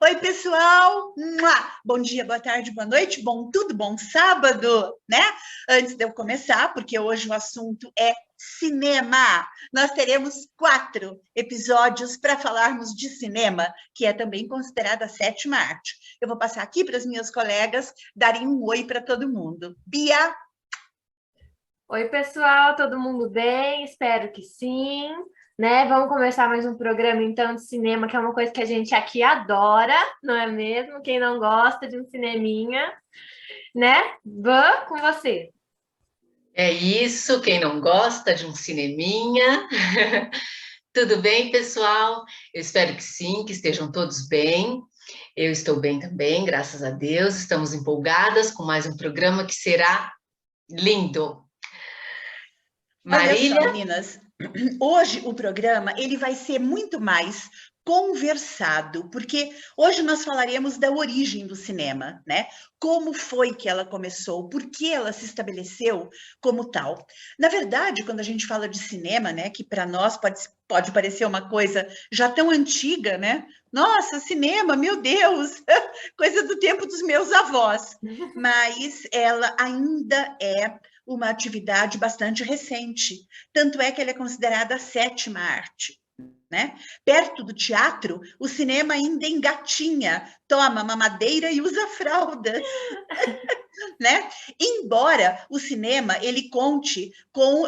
Oi, pessoal! Bom dia, boa tarde, boa noite, bom tudo, bom sábado, né? Antes de eu começar, porque hoje o assunto é cinema, nós teremos 4 episódios para falarmos de cinema, que é também considerada a sétima arte. Eu vou passar aqui para as minhas colegas darem um oi para todo mundo. Bia? Oi, pessoal, todo mundo bem? Espero que sim, né? Vamos começar mais um programa então de cinema, que é uma coisa que a gente aqui adora, não é mesmo? Quem não gosta de um cineminha, né? Van com você. É isso, quem não gosta de um cineminha. Tudo bem, pessoal? Eu espero que sim, que estejam todos bem. Eu estou bem também, graças a Deus. Estamos empolgadas com mais um programa que será lindo. Olha só, Marília? meninas, hoje o programa ele vai ser muito mais conversado, porque hoje nós falaremos da origem do cinema, né? Como foi que ela começou, por que ela se estabeleceu como tal. Na verdade, quando a gente fala de cinema, né, que para nós pode parecer uma coisa já tão antiga, né? Nossa, cinema, meu Deus, coisa do tempo dos meus avós. Mas ela ainda é uma atividade bastante recente. Tanto é que ela é considerada a sétima arte. Né? Perto do teatro, o cinema ainda engatinha, toma mamadeira e usa fraldas. Né? Embora o cinema ele conte com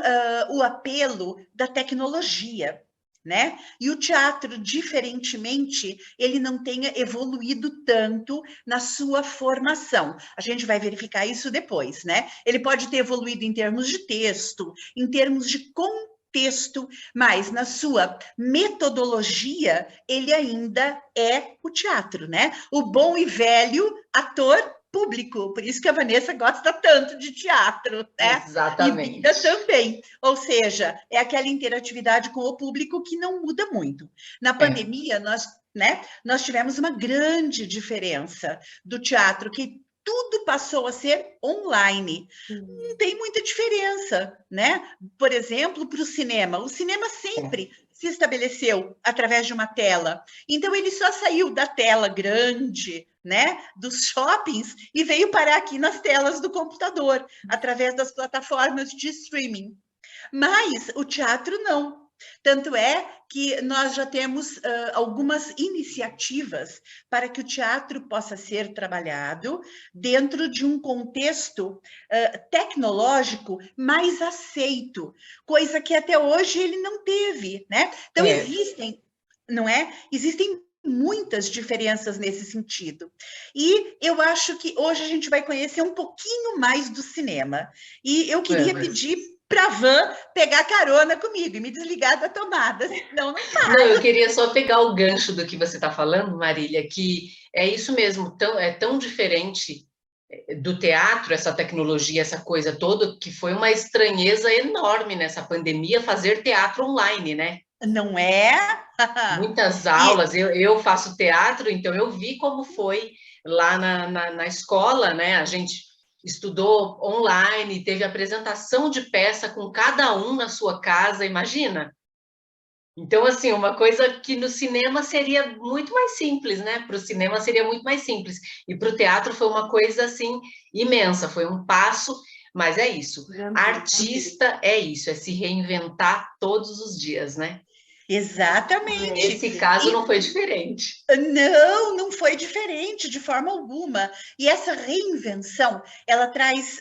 o apelo da tecnologia. Né? E o teatro, diferentemente, ele não tenha evoluído tanto na sua formação. A gente vai verificar isso depois, né? Ele pode ter evoluído em termos de texto, em termos de contexto, mas na sua metodologia, ele ainda é o teatro, né? O bom e velho ator público, por isso que a Vanessa gosta tanto de teatro, né? E Bia Exatamente. também. Ou seja, é aquela interatividade com o público que não muda muito. Na É. pandemia, nós tivemos uma grande diferença do teatro, que tudo passou a ser online. Não tem muita diferença, né? Por exemplo, para o cinema. O cinema sempre se estabeleceu através de uma tela. Então, ele só saiu da tela grande, né, dos shoppings e veio parar aqui nas telas do computador, através das plataformas de streaming. Mas o teatro não. Tanto é que nós já temos algumas iniciativas para que o teatro possa ser trabalhado dentro de um contexto tecnológico mais aceito, coisa que até hoje ele não teve, né? Então É. existem, não é? Existem muitas diferenças nesse sentido. E eu acho que hoje a gente vai conhecer um pouquinho mais do cinema. E eu queria Vamos. pedir para a Van pegar carona comigo e me desligar da tomada, senão não Não, vai. eu queria só pegar o gancho do que você está falando, Marília, que é isso mesmo, é tão diferente do teatro, essa tecnologia, essa coisa toda, que foi uma estranheza enorme nessa pandemia fazer teatro online, né? Não é? Muitas E aulas, eu faço teatro, então eu vi como foi lá na escola, né? A gente estudou online, teve apresentação de peça com cada um na sua casa, imagina? Então, assim, uma coisa que no cinema seria muito mais simples, né? Para o cinema seria muito mais simples. E para o teatro foi uma coisa, assim, imensa. Foi um passo, mas é isso. Artista é isso, é se reinventar todos os dias, né? Nesse exatamente. caso não E foi diferente. não, não foi diferente de forma alguma. E essa reinvenção, ela traz,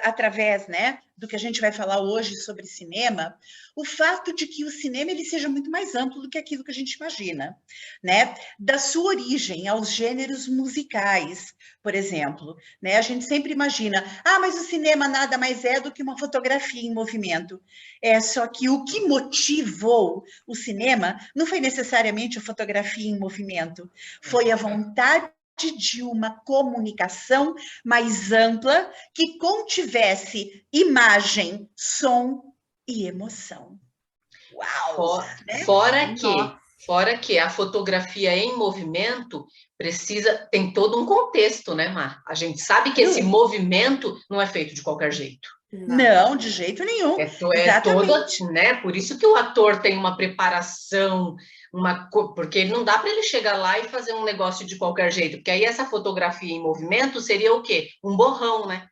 através, né, do que a gente vai falar hoje sobre cinema, o fato de que o cinema ele seja muito mais amplo do que aquilo que a gente imagina, né? Da sua origem aos gêneros musicais, por exemplo, né? A gente sempre imagina, mas o cinema nada mais é do que uma fotografia em movimento. É só que o que motivou o cinema não foi necessariamente a fotografia em movimento, foi a vontade de uma comunicação mais ampla que contivesse imagem, som e emoção. Uau! Né? Nossa. Fora que a fotografia em movimento tem todo um contexto, né, Mar? A gente sabe que esse Não, movimento não é feito de qualquer jeito. Não, de jeito nenhum. É todo, né? Por isso que o ator tem uma preparação, porque não dá para ele chegar lá e fazer um negócio de qualquer jeito, porque aí essa fotografia em movimento seria o quê? Um borrão, né?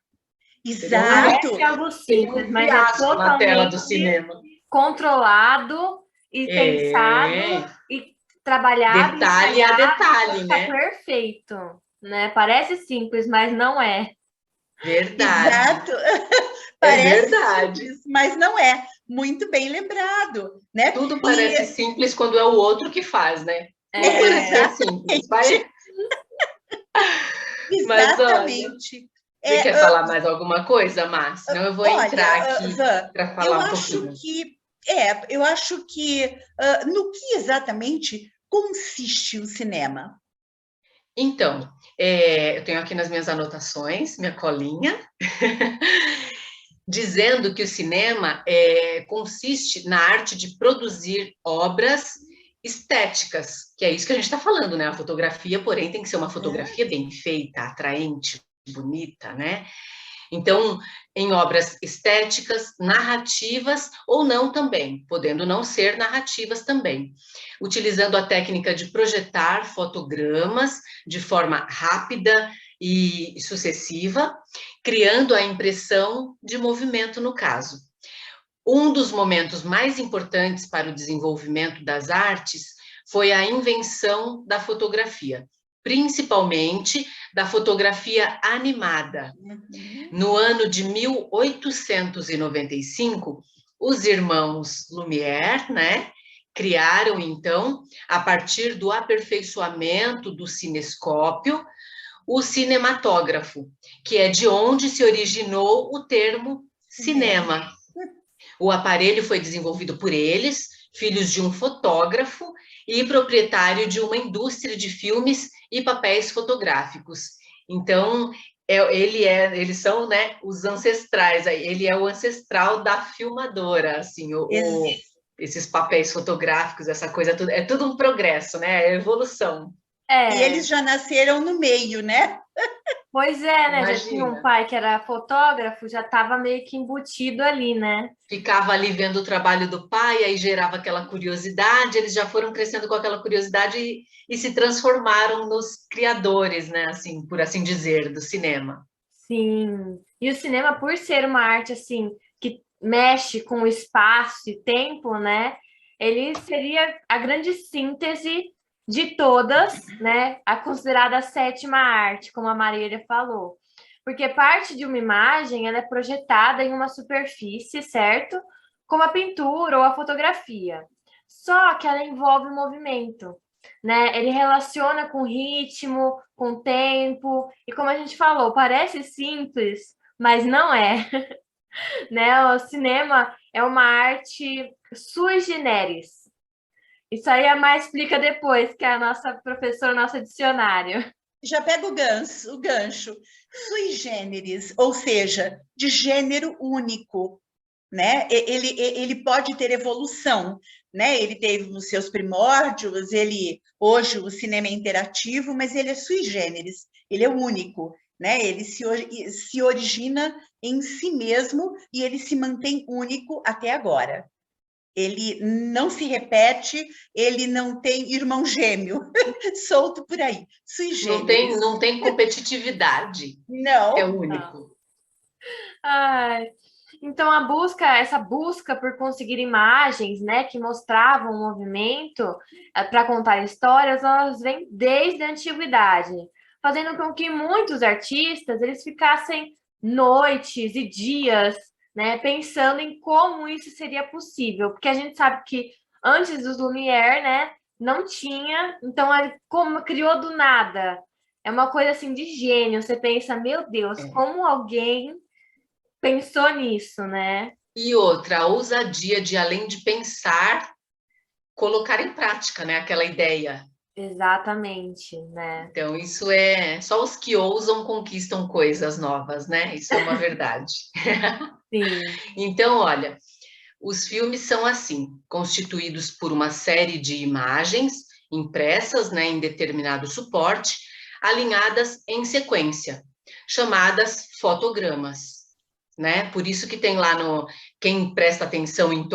Exato. Parece algo simples, mas é fiasco na tela do totalmente cinema. controlado e pensado e trabalhado, detalhe a detalhe, está né? perfeito, né? Parece simples, mas não é. Verdade. Exato. Parece verdade. Simples, mas não é. Muito bem lembrado, né? Tudo parece simples quando é o outro que faz, né? Tudo parece ser simples. Exatamente. Mas, olha, você quer falar mais alguma coisa, Márcia? Senão eu vou entrar aqui para falar um pouquinho. Eu acho que no que exatamente consiste o cinema? Então, eu tenho aqui nas minhas anotações, minha colinha, dizendo que o cinema consiste na arte de produzir obras estéticas, que é isso que a gente está falando, né? A fotografia, porém, tem que ser uma fotografia bem feita, atraente, bonita, né? Então, em obras estéticas, narrativas ou não também, podendo não ser narrativas também, utilizando a técnica de projetar fotogramas de forma rápida e sucessiva, criando a impressão de movimento no caso. Um dos momentos mais importantes para o desenvolvimento das artes foi a invenção da fotografia, principalmente da fotografia animada. No ano de 1895, os irmãos Lumière, né, criaram, então, a partir do aperfeiçoamento do cinescópio, o cinematógrafo, que é de onde se originou o termo cinema. O aparelho foi desenvolvido por eles, filhos de um fotógrafo e proprietário de uma indústria de filmes e papéis fotográficos. Então, eles são, né, os ancestrais, ele é o ancestral da filmadora, assim, esses papéis fotográficos, essa coisa, é tudo um progresso, né, é evolução. E eles já nasceram no meio, né? Pois é, né? Imagina. Já tinha um pai que era fotógrafo, já estava meio que embutido ali, né? Ficava ali vendo o trabalho do pai, aí gerava aquela curiosidade, eles já foram crescendo com aquela curiosidade e se transformaram nos criadores, né? Assim, por assim dizer, do cinema. Sim. E o cinema, por ser uma arte, assim, que mexe com o espaço e tempo, né? Ele seria a grande síntese de todas, né? A considerada sétima arte, como a Marília falou. Porque parte de uma imagem, ela é projetada em uma superfície, certo? Como a pintura ou a fotografia. Só que ela envolve movimento, né? Ele relaciona com ritmo, com tempo, e como a gente falou, parece simples, mas não é. Né? O cinema é uma arte sui generis. Isso aí a Mar explica depois, que é a nossa professora, nosso dicionário. Já pega o gancho. Sui generis, ou seja, de gênero único, né? Ele pode ter evolução, né? Ele teve os seus primórdios, hoje o cinema é interativo, mas ele é sui generis, ele é único, né? Ele se origina em si mesmo e ele se mantém único até agora. Ele não se repete, ele não tem irmão gêmeo solto por aí. Sui generis. Não tem competitividade. Não. É único. Ai. Então, essa busca por conseguir imagens, né, que mostravam o movimento para contar histórias, elas vêm desde a antiguidade, fazendo com que muitos artistas eles ficassem noites e dias, né, pensando em como isso seria possível, porque a gente sabe que antes dos Lumière, né, não tinha, então ele como criou do nada. É uma coisa assim de gênio. Você pensa, meu Deus, como alguém pensou nisso, né? E outra, a ousadia de, além de pensar, colocar em prática, né, aquela ideia. Exatamente, né? Então, isso só os que ousam conquistam coisas novas, né? Isso é uma verdade. Sim. Então, olha, os filmes são assim, constituídos por uma série de imagens impressas, né, em determinado suporte, alinhadas em sequência, chamadas fotogramas. né? Por isso que tem lá quem presta atenção em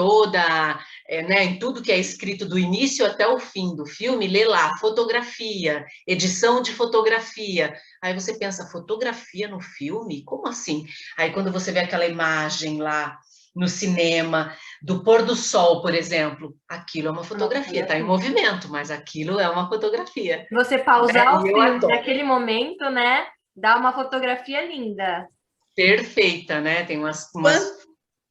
né, em tudo que é escrito do início até o fim do filme, lê lá, fotografia, edição de fotografia. Aí você pensa, fotografia no filme? Como assim? Aí quando você vê aquela imagem lá no cinema, do pôr do sol, por exemplo, aquilo é uma fotografia, está em movimento, mas aquilo é uma fotografia. Você pausar né? o filme naquele momento, né? Dá uma fotografia linda. Perfeita, né? Tem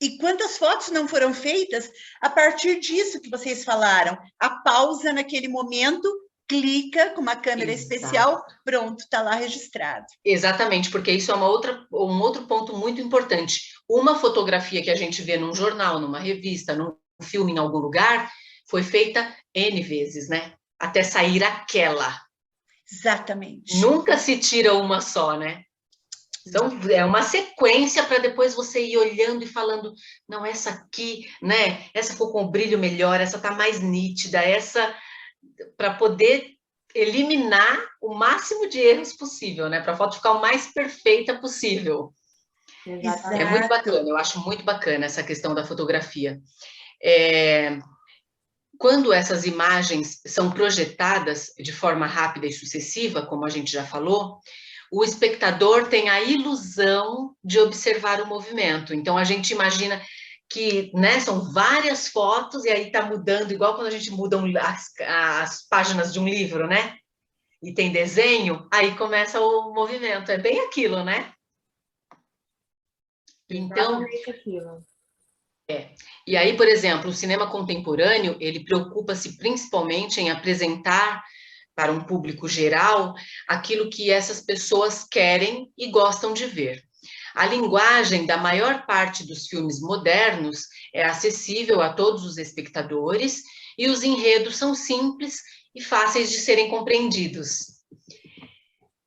E quantas fotos não foram feitas a partir disso que vocês falaram? A pausa naquele momento, clica com uma câmera especial, pronto, está lá registrado. Exatamente, porque isso é um outro ponto muito importante. Uma fotografia que a gente vê num jornal, numa revista, num filme em algum lugar, foi feita N vezes, né? Até sair aquela. Exatamente. Nunca se tira uma só, né? Então, é uma sequência para depois você ir olhando e falando, não, essa aqui, né? Essa ficou com o brilho melhor, essa tá mais nítida, essa... para poder eliminar o máximo de erros possível, né? Para a foto ficar o mais perfeita possível. Exato. É muito bacana, eu acho muito bacana essa questão da fotografia. Quando essas imagens são projetadas de forma rápida e sucessiva, como a gente já falou, o espectador tem a ilusão de observar o movimento. Então, a gente imagina que, né, são várias fotos e aí está mudando, igual quando a gente muda as páginas de um livro, né? E tem desenho, aí começa o movimento. É bem aquilo, né? Então, aquilo. E aí, por exemplo, o cinema contemporâneo, ele preocupa-se principalmente em apresentar para um público geral aquilo que essas pessoas querem e gostam de ver. A linguagem da maior parte dos filmes modernos é acessível a todos os espectadores e os enredos são simples e fáceis de serem compreendidos.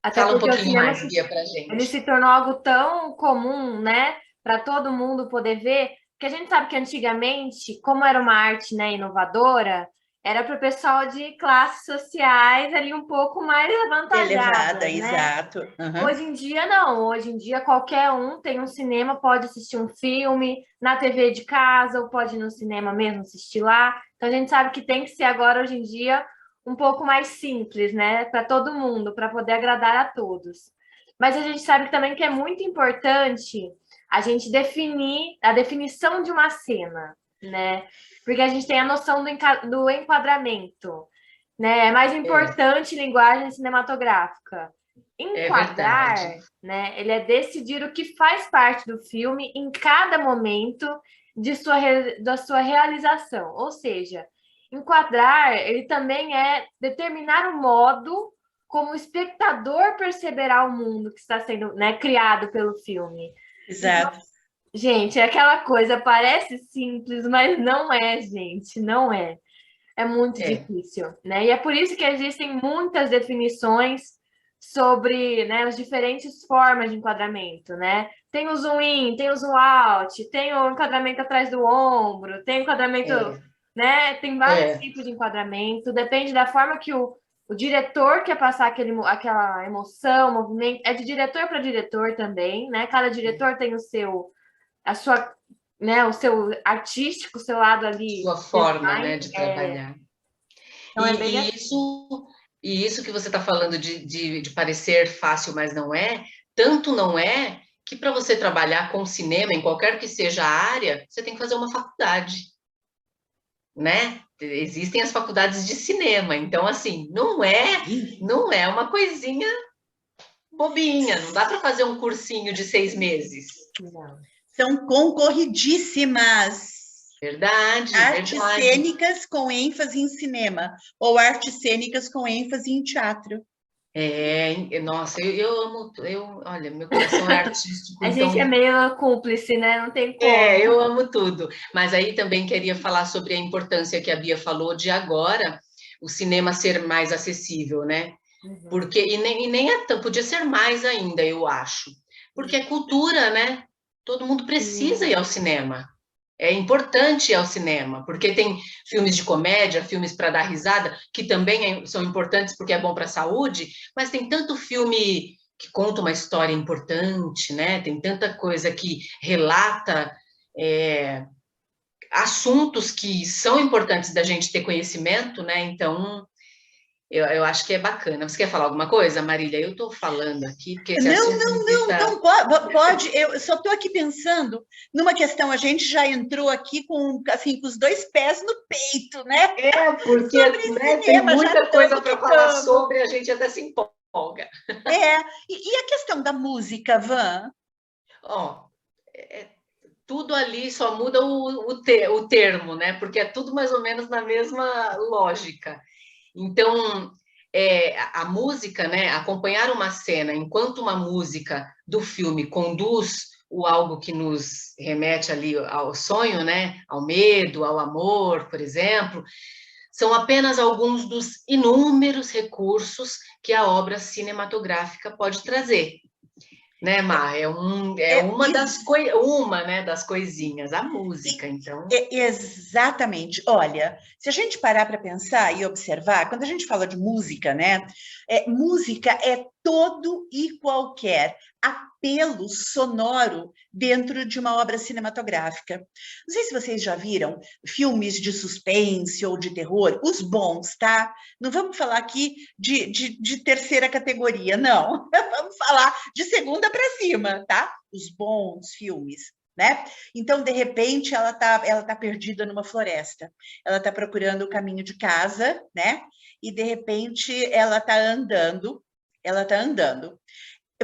Até Fala um porque pouquinho mais, Bia, pra gente. Ele se tornou algo tão comum, né, para todo mundo poder ver, que a gente sabe que antigamente, como era uma arte, né, inovadora, era para o pessoal de classes sociais ali um pouco mais avantajadas, Elevada, né? Exato. Uhum. Hoje em dia, não. Hoje em dia, qualquer um tem um cinema, pode assistir um filme na TV de casa, ou pode ir no cinema mesmo assistir lá. Então, a gente sabe que tem que ser agora, hoje em dia, um pouco mais simples, né? Para todo mundo, para poder agradar a todos. Mas a gente sabe também que é muito importante a gente definir a definição de uma cena, né? Porque a gente tem a noção do enquadramento, né? É mais importante linguagem cinematográfica. Enquadrar, né? Ele é decidir o que faz parte do filme em cada momento da sua realização. Ou seja, enquadrar, ele também é determinar o modo como o espectador perceberá o mundo que está sendo, né, criado pelo filme. Exato. Então, gente, é aquela coisa, parece simples, mas não é, gente, não é. É muito difícil, né? E é por isso que existem muitas definições sobre, né, as diferentes formas de enquadramento, né? Tem o zoom in, tem o zoom out, tem o enquadramento atrás do ombro, tem o enquadramento, né? Tem vários tipos de enquadramento, depende da forma que o diretor quer passar aquela emoção, movimento, é de diretor para diretor também, né? Cada diretor tem o seu artístico, o seu lado ali. Sua forma, né, de trabalhar. Então, e isso que você está falando de parecer fácil, mas não é, tanto não é, que para você trabalhar com cinema, em qualquer que seja a área, você tem que fazer uma faculdade, né? Existem as faculdades de cinema, então, assim, não é uma coisinha bobinha, não dá para fazer um cursinho de 6 meses. Não. São concorridíssimas. Verdade. Artes cênicas com ênfase em cinema, ou artes cênicas com ênfase em teatro. Nossa, eu amo, olha, meu coração é artístico. A gente é meio cúmplice, né? Não tem como. Eu amo tudo. Mas aí também queria falar sobre a importância que a Bia falou de agora o cinema ser mais acessível, né? Uhum. Porque, e nem podia ser mais ainda, eu acho. Porque é cultura, né? Todo mundo precisa ir ao cinema. É importante ir ao cinema, porque tem filmes de comédia, filmes para dar risada, que também são importantes porque é bom para a saúde, mas tem tanto filme que conta uma história importante, né? Tem tanta coisa que relata assuntos que são importantes da gente ter conhecimento, né? Então, eu acho que é bacana. Você quer falar alguma coisa, Marília? Eu estou falando aqui, porque esse assunto me deixa... pode. Eu só estou aqui pensando numa questão. A gente já entrou aqui com, assim, com os dois pés no peito, né? Porque né, tem muita coisa para falar sobre, a gente até se empolga. E a questão da música, Van? Tudo ali só muda o termo, né? Porque é tudo mais ou menos na mesma lógica. Então, a música, né? Acompanhar uma cena enquanto uma música do filme conduz algo que nos remete ali ao sonho, né? Ao medo, ao amor, por exemplo, são apenas alguns dos inúmeros recursos que a obra cinematográfica pode trazer. Né, Mar? Uma das coisinhas, a música, então. Exatamente. Olha, se a gente parar para pensar e observar, quando a gente fala de música, né? Música é todo e qualquer apelo sonoro dentro de uma obra cinematográfica. Não sei se vocês já viram filmes de suspense ou de terror, os bons, tá? Não vamos falar aqui de terceira categoria, não. Vamos falar de segunda para cima, tá? Os bons filmes. Né? Então, de repente, ela tá perdida numa floresta. Ela está procurando o caminho de casa, né? E, de repente, ela está andando.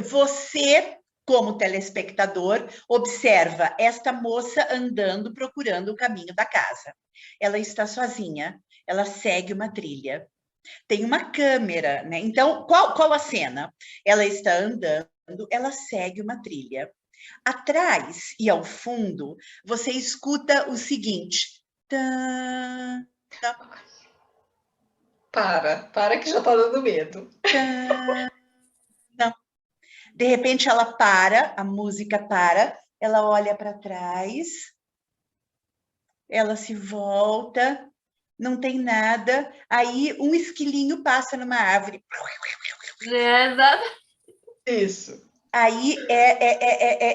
Você, como telespectador, observa esta moça andando, procurando o caminho da casa. Ela está sozinha, ela segue uma trilha. Tem uma câmera, né? Então, qual a cena? Ela está andando, ela segue uma trilha. Atrás e ao fundo, você escuta o seguinte. Tã, tã, Para que já está dando medo. Tã, não. De repente ela para, a música para, ela olha para trás, ela se volta, não tem nada, aí um esquilinho passa numa árvore. Exato. Isso. Aí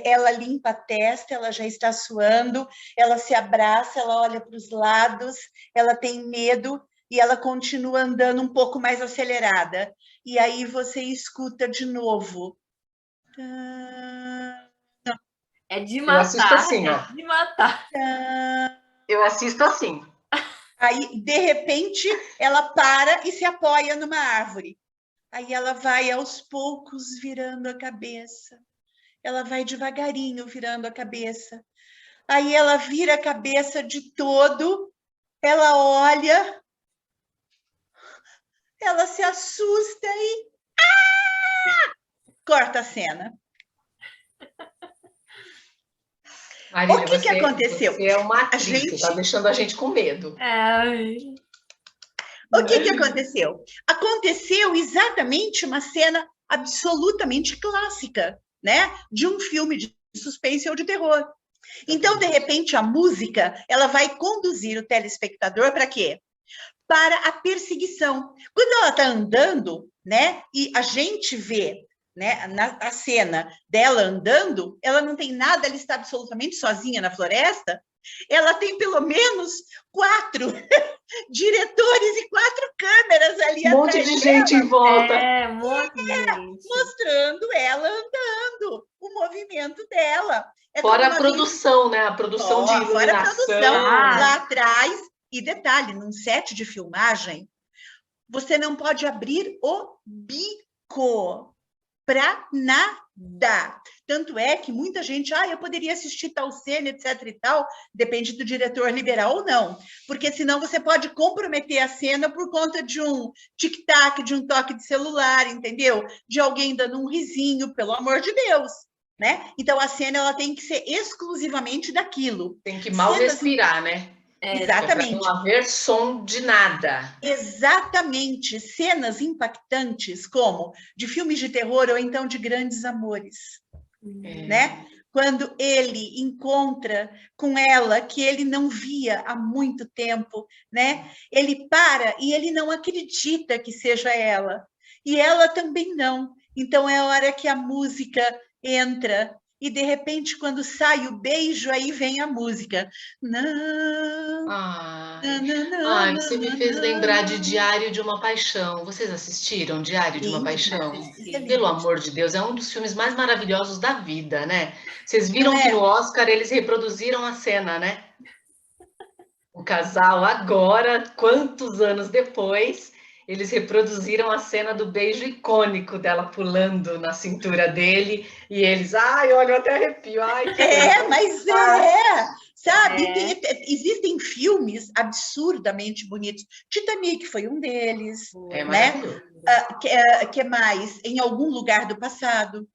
ela limpa a testa, ela já está suando, ela se abraça, ela olha para os lados, ela tem medo e ela continua andando um pouco mais acelerada. E aí você escuta de novo. É de Eu assisto matar, assim, ó. de matar. Eu assisto assim. Aí, de repente, ela para e se apoia numa árvore. Aí ela vai aos poucos virando a cabeça. Ela vai devagarinho virando a cabeça. Aí ela vira a cabeça de todo, ela olha, ela se assusta e corta a cena. Marília, O que aconteceu? Você é uma atriz, você está deixando a gente com medo. O que aconteceu? Aconteceu exatamente uma cena absolutamente clássica, né? De um filme de suspense ou de terror. Então, de repente, a música ela vai conduzir o telespectador para quê? Para a perseguição. Quando ela está andando, né? E a gente vê, né? A cena dela andando, ela não tem nada, ela está absolutamente sozinha na floresta. Ela tem pelo menos 4 diretores e 4 câmeras ali atrás. Um monte de gente em volta. Um monte de gente. Mostrando ela andando, o movimento dela. Fora a produção, né? A produção de iluminação. Fora a produção, lá atrás. E detalhe, num set de filmagem, você não pode abrir o bico para nada. Tanto é que muita gente, eu poderia assistir tal cena, etc e tal, depende do diretor liberar ou não, porque senão você pode comprometer a cena por conta de um tic-tac, de um toque de celular, entendeu? De alguém dando um risinho, pelo amor de Deus, né? Então a cena ela tem que ser exclusivamente daquilo. Tem que mal respirar, né? Exatamente. Para não haver som de nada. Exatamente. Cenas impactantes, como de filmes de terror ou então de grandes amores. Né? Quando ele encontra com ela, que ele não via há muito tempo, né? Ele para e ele não acredita que seja ela. E ela também não. Então é a hora que a música entra e de repente quando sai o beijo aí vem a música. Não, Ai, não, ai, você me fez lembrar de não. Diário de uma Paixão. Vocês assistiram Diário de uma Sim, Paixão? isso é Pelo lindo, amor de Deus, é um dos filmes mais maravilhosos da vida, né? Vocês não viram que no é? Oscar eles reproduziram a cena, né? O casal agora, quantos anos depois, eles reproduziram a cena do beijo icônico dela pulando na cintura dele e eles, ai, olha, eu até arrepio, ai, que coisa É, tão mas fantástica. sabe? Existem filmes absurdamente bonitos. Titanic foi um deles, É né? maravilhoso. Que mais? Em algum lugar do passado.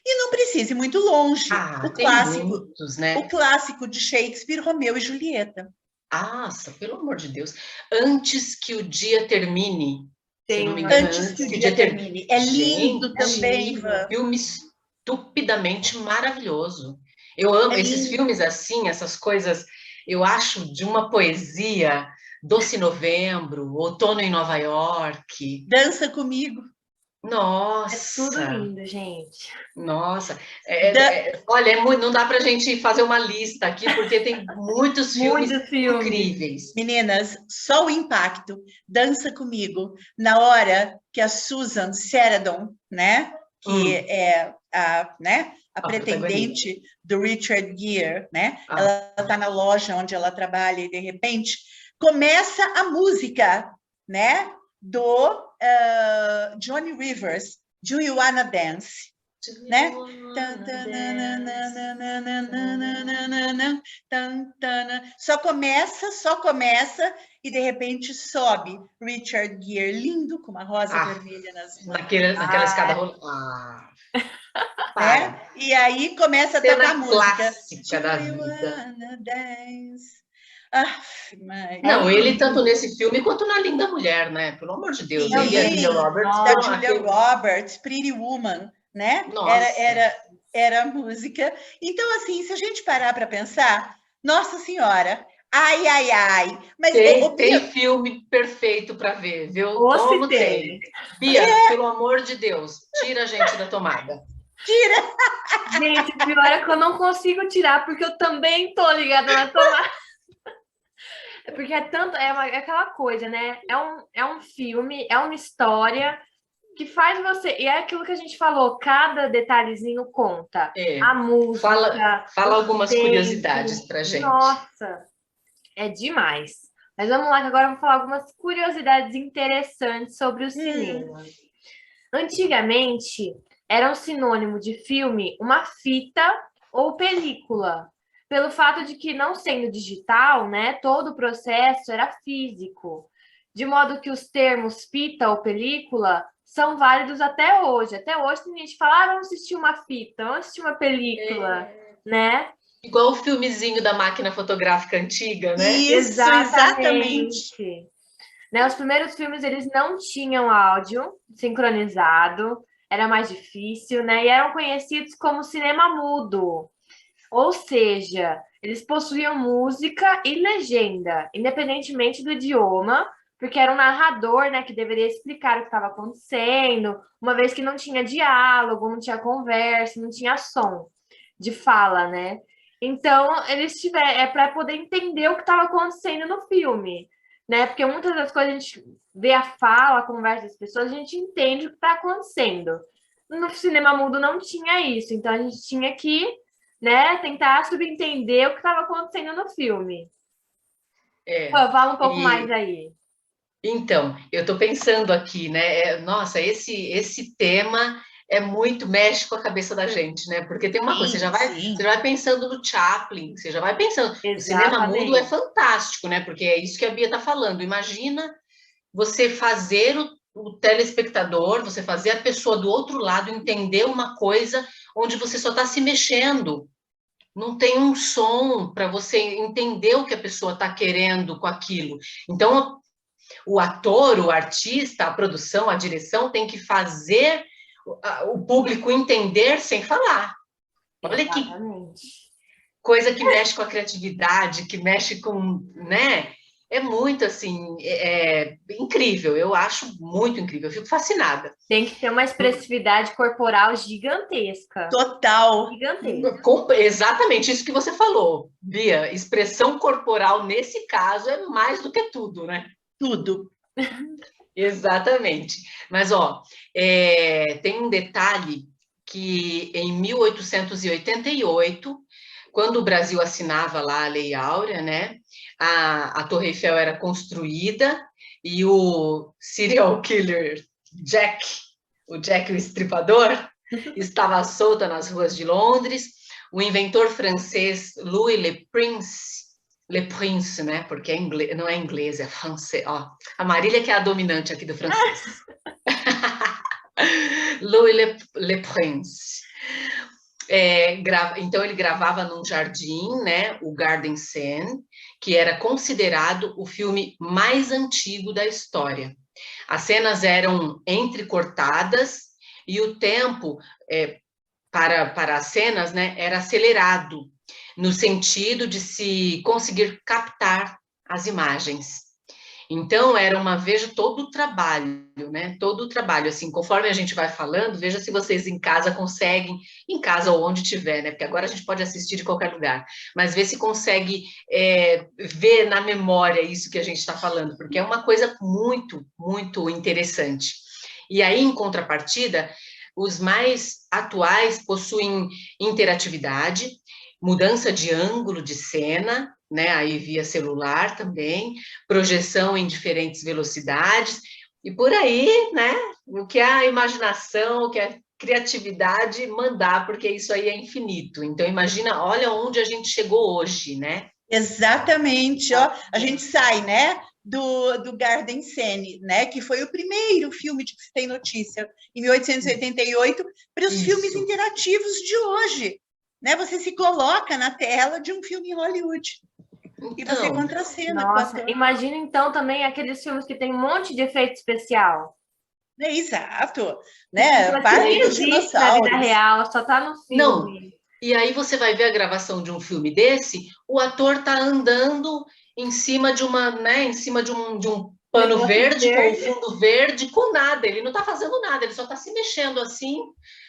E não precisa ir muito longe. Ah, tem muitos, O né? clássico de Shakespeare, Romeu e Julieta. Nossa, pelo amor de Deus. Antes que o dia termine, se eu Tem não me uma engano, Antes que antes o que o dia dia termine. termine. É lindo é também, Gente, lindo. Ivan. filme estupidamente maravilhoso. Eu amo É esses lindo. filmes assim, essas coisas, eu acho de uma poesia. Doce Novembro, Outono em Nova York. Dança comigo. É tudo Nossa, lindo, gente. nossa. Da- Olha, não dá para a gente fazer uma lista aqui, porque tem muitos filmes Muitos filmes. incríveis. Meninas, só o impacto. Dança comigo. Na hora que a Susan Sarandon, né? Que Hum, é a a protagonista. pretendente do Richard Gere, né? Ah, Ela está na loja onde ela trabalha e de repente começa a música, né? Do Johnny Rivers, Do You Wanna Dance, né? Só começa e de repente sobe Richard Gere, lindo, com uma rosa ah, vermelha nas mãos, naquela escada Ai, rolante. Ah, né? para. E aí começa a tocar a Cena música. Do clássica da you vida. wanna dance? Ah, mãe. é Não, ele tanto lindo. nesse filme quanto na Linda Mulher, né? Pelo amor de Deus. Ele e a Julia Sim, Roberts da foram Nossa, Julia aquele. Roberts, Pretty Woman, né? Nossa. Era a música. Então, assim, se a gente parar para pensar, Nossa Senhora, ai, ai, ai. Mas, Tem Bia, filme perfeito para ver, viu? ou se Como tem. tem. Bia, pelo amor de Deus, tira a gente da tomada. tira. Gente, o pior é que eu não consigo tirar, porque eu também tô ligada na tomada. É porque é tanto, é aquela coisa, né? É um filme, é uma história que faz você. E é aquilo que a gente falou, cada detalhezinho conta. É, A música, fala o algumas curiosidades tempo. pra gente. Nossa, é demais. Mas vamos lá, que agora eu vou falar algumas curiosidades interessantes sobre o cinema. Antigamente, era um sinônimo de filme uma fita ou película, pelo fato de que, não sendo digital, né, todo o processo era físico, de modo que os termos fita ou película são válidos até hoje. Até hoje tem gente que fala, vamos assistir uma fita, vamos assistir uma película, né? Igual o filmezinho da máquina fotográfica antiga, né? Isso, exatamente. Exatamente. Né, os primeiros filmes, eles não tinham áudio sincronizado, era mais difícil, né? E eram conhecidos como cinema mudo. Ou seja, eles possuíam música e legenda, independentemente do idioma, porque era um narrador, né, que deveria explicar o que estava acontecendo, uma vez que não tinha diálogo, não tinha conversa, não tinha som de fala, né? Então, eles tiveram para poder entender o que estava acontecendo no filme, né? Porque muitas das coisas a gente vê a fala, a conversa das pessoas, a gente entende o que está acontecendo. No cinema mudo não tinha isso, então a gente tinha que, né, tentar subentender o que estava acontecendo no filme. Pô, É. fala um pouco mais E aí. então, eu estou pensando aqui, né? Nossa, esse tema é muito mexe com a cabeça da gente, né? Porque tem uma coisa, Sim, você sim. já vai pensando no Chaplin, você já vai pensando. O cinema mudo é Exatamente. fantástico, né? Porque é isso que a Bia está falando. Imagina você fazer o telespectador, você fazer a pessoa do outro lado entender uma coisa onde você só está se mexendo. Não tem um som para você entender o que a pessoa está querendo com aquilo. Então, o ator, o artista, a produção, a direção tem que fazer o público entender sem falar. Olha que Exatamente. coisa que mexe com a criatividade, que mexe com, né? É muito, assim, incrível. Eu acho muito incrível. Eu fico fascinada. Tem que ter uma expressividade corporal gigantesca. Total. Gigantesca. Exatamente isso que você falou, Bia. Expressão corporal, nesse caso, é mais do que tudo, né? Tudo. Exatamente. Mas, ó, tem um detalhe que em 1888, quando o Brasil assinava lá a Lei Áurea, né, a Torre Eiffel era construída e o serial killer o Jack o Estripador, estava solto nas ruas de Londres. O inventor francês Louis Le Prince, né, porque não é inglês, é francês. Ó, a Marília que é a dominante aqui do francês. Louis Le Prince. Então, ele gravava num jardim, né, o Garden Scene, que era considerado o filme mais antigo da história. As cenas eram entrecortadas e o tempo para as cenas, né, era acelerado, no sentido de se conseguir captar as imagens. Então, veja todo o trabalho, né? Todo o trabalho, assim, conforme a gente vai falando, veja se vocês em casa conseguem, em casa ou onde tiver, né? Porque agora a gente pode assistir de qualquer lugar, mas vê se consegue ver na memória isso que a gente está falando, porque é uma coisa muito, muito interessante. E aí, em contrapartida, os mais atuais possuem interatividade, mudança de ângulo de cena, né, aí via celular também, projeção em diferentes velocidades, e por aí, né, o que a imaginação, o que a criatividade mandar, porque isso aí é infinito. Então, imagina, olha onde a gente chegou hoje, né? Exatamente, ó, a gente sai, né, do Garden Scene, né, que foi o primeiro filme de que se tem notícia, em 1888, para os filmes interativos de hoje, né, você se coloca na tela de um filme em Hollywood. Então, e você contracena. Nossa, imagina então também aqueles filmes que tem um monte de efeito especial. Exato, né? Parque dos dinossauros. Na vida real, só tá no filme. Não. E aí você vai ver a gravação de um filme desse, o ator tá andando em cima de uma, né, em cima de um pano verde, com um fundo verde, com nada. Ele não tá fazendo nada, ele só tá se mexendo assim,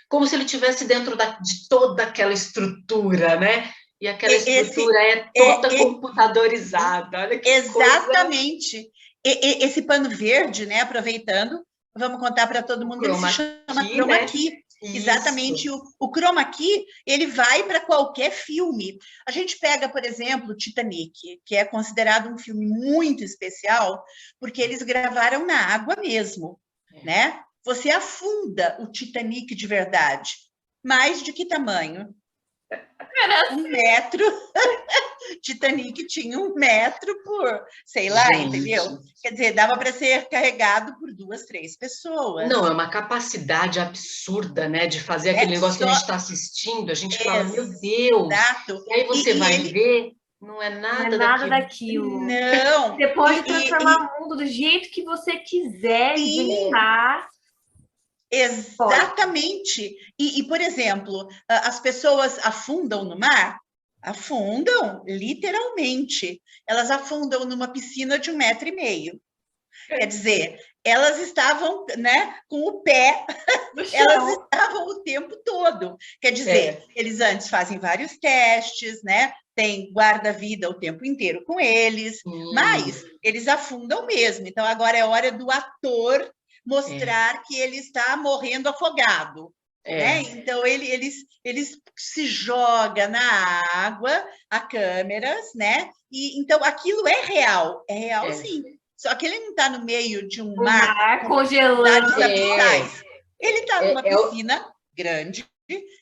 como se ele estivesse dentro de toda aquela estrutura, né? E aquela estrutura é toda computadorizada. Olha que exatamente. Coisa... Esse pano verde, né? Aproveitando, vamos contar para todo mundo que ele se chama chroma key. Né? Exatamente. O chroma key, ele vai para qualquer filme. A gente pega, por exemplo, Titanic, que é considerado um filme muito especial, porque eles gravaram na água mesmo, né? Você afunda o Titanic de verdade. Mas de que tamanho? 1 metro. Titanic tinha 1 metro por, sei lá, gente, entendeu? Quer dizer, dava para ser carregado por 2, 3 pessoas. Não, é uma capacidade absurda, né, de fazer aquele negócio que a gente está assistindo, a gente fala, meu Deus, exato. E aí você vai ver, não é nada daquilo. Não. Você pode transformar o mundo do jeito que você quiser, inventar. Exatamente. E, por exemplo, as pessoas afundam no mar? Afundam, literalmente. Elas afundam numa piscina de 1,5 metro. Quer dizer, elas estavam, né, com o pé, elas estavam o tempo todo. Quer dizer, eles antes fazem vários testes, né? Tem guarda-vida o tempo inteiro com eles, mas eles afundam mesmo. Então, agora é hora do ator mostrar que ele está morrendo afogado. Né? Então, eles se jogam na água, a câmeras, né? E, então, aquilo é real sim. Só que ele não está no meio de um mar congelando. Ele está numa piscina grande,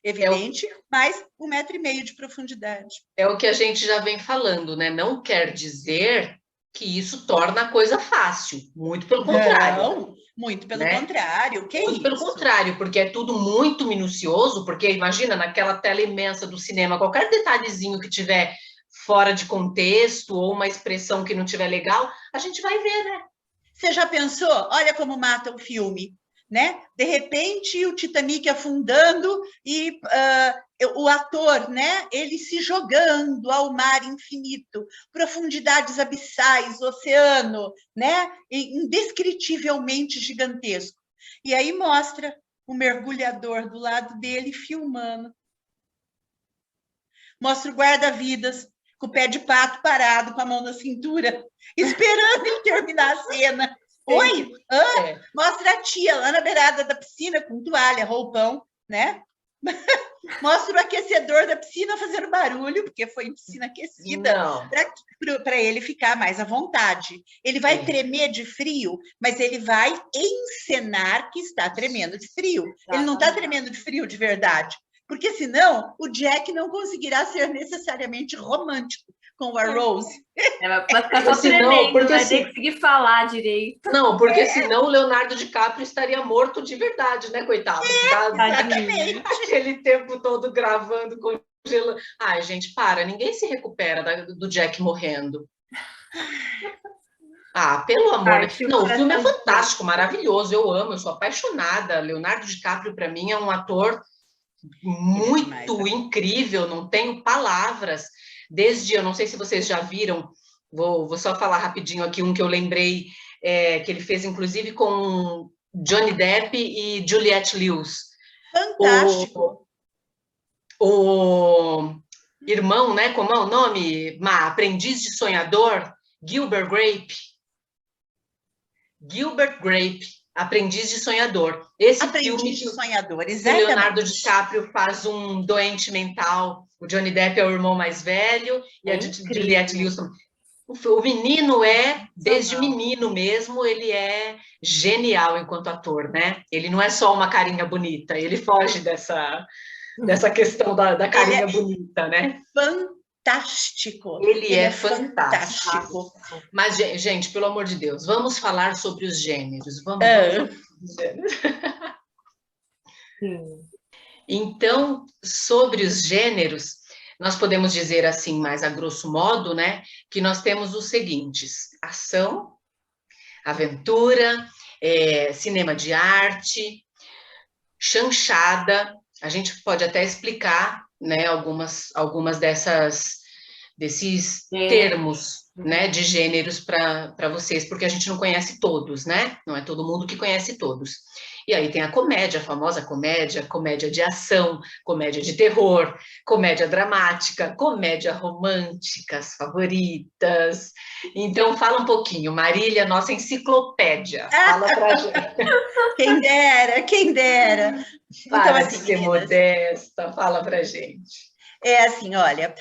evidente, mas 1,5 metro de profundidade. É o que a gente já vem falando, né? Não quer dizer que isso torna a coisa fácil. Muito pelo contrário. Não, muito pelo contrário. Muito pelo contrário, porque é tudo muito minucioso, porque imagina, naquela tela imensa do cinema, qualquer detalhezinho que tiver fora de contexto ou uma expressão que não tiver legal, a gente vai ver, né? Você já pensou? Olha como mata o filme, né? De repente, o Titanic afundando e o ator, né, ele se jogando ao mar infinito, profundidades abissais, oceano, né, indescritivelmente gigantesco. E aí mostra o mergulhador do lado dele filmando. Mostra o guarda-vidas com o pé de pato parado, com a mão na cintura, esperando ele terminar a cena. Oi? Mostra a tia lá na beirada da piscina com toalha, roupão, né? Mostra o aquecedor da piscina fazendo barulho, porque foi em piscina aquecida, para ele ficar mais à vontade. Ele vai tremer de frio, mas ele vai encenar que está tremendo de frio. Ele não está tremendo de frio de verdade, porque senão o Jack não conseguirá ser necessariamente romântico com a Rose. Vai ficar só tremendo, vai ter que conseguir falar direito. Não, porque senão o Leonardo DiCaprio estaria morto de verdade, né, coitado? Exatamente. Aquele tempo todo gravando, congelando. Ai, gente, para, ninguém se recupera do Jack morrendo. Pelo amor de Deus. Não, o filme é fantástico, maravilhoso, eu amo, eu sou apaixonada. Leonardo DiCaprio, para mim, é um ator muito incrível, não tenho palavras. Desde, eu não sei se vocês já viram, vou só falar rapidinho aqui um que eu lembrei, que ele fez, inclusive, com Johnny Depp e Juliette Lewis. Fantástico! O irmão, né? Como é o nome? Aprendiz de Sonhador, Gilbert Grape. Gilbert Grape, Aprendiz de Sonhador. Esse Aprendiz de Sonhador, exatamente. O Leonardo DiCaprio faz um doente mental. O Johnny Depp é o irmão mais velho e a Juliette Lewis. O menino desde menino mesmo, ele é genial enquanto ator, né? Ele não é só uma carinha bonita, ele foge dessa questão da carinha bonita, né? Fantástico. Ele é fantástico. Mas, gente, pelo amor de Deus, vamos falar sobre os gêneros. Vamos falar sobre os gêneros. Então, sobre os gêneros, nós podemos dizer assim, mais a grosso modo, né, que nós temos os seguintes: ação, aventura, cinema de arte, chanchada. A gente pode até explicar, né, algumas desses termos, né, de gêneros para vocês, porque a gente não conhece todos, né? Não é todo mundo que conhece todos. E aí tem a comédia, a famosa comédia de ação, comédia de terror, comédia dramática, comédia romântica, as favoritas. Então, fala um pouquinho, Marília, nossa enciclopédia. Fala pra gente. Quem dera, quem dera. Para de ser modesta, fala pra gente. É assim, olha,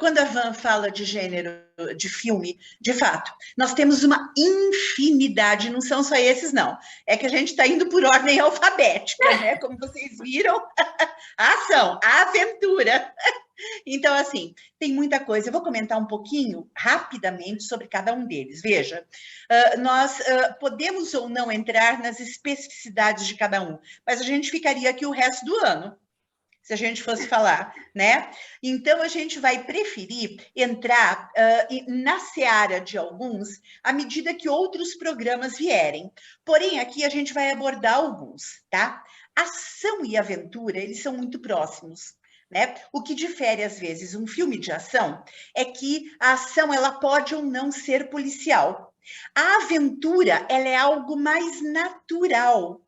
quando a Van fala de gênero de filme, de fato, nós temos uma infinidade, não são só esses, não. É que a gente está indo por ordem alfabética, né? Como vocês viram, a ação, a aventura. Então, assim, tem muita coisa. Eu vou comentar um pouquinho, rapidamente, sobre cada um deles. Veja, nós podemos ou não entrar nas especificidades de cada um, mas a gente ficaria aqui o resto do ano, se a gente fosse falar, né? Então, a gente vai preferir entrar na seara de alguns à medida que outros programas vierem. Porém, aqui a gente vai abordar alguns, tá? Ação e aventura, eles são muito próximos, né? O que difere, às vezes, um filme de ação é que a ação ela pode ou não ser policial. A aventura, ela é algo mais natural.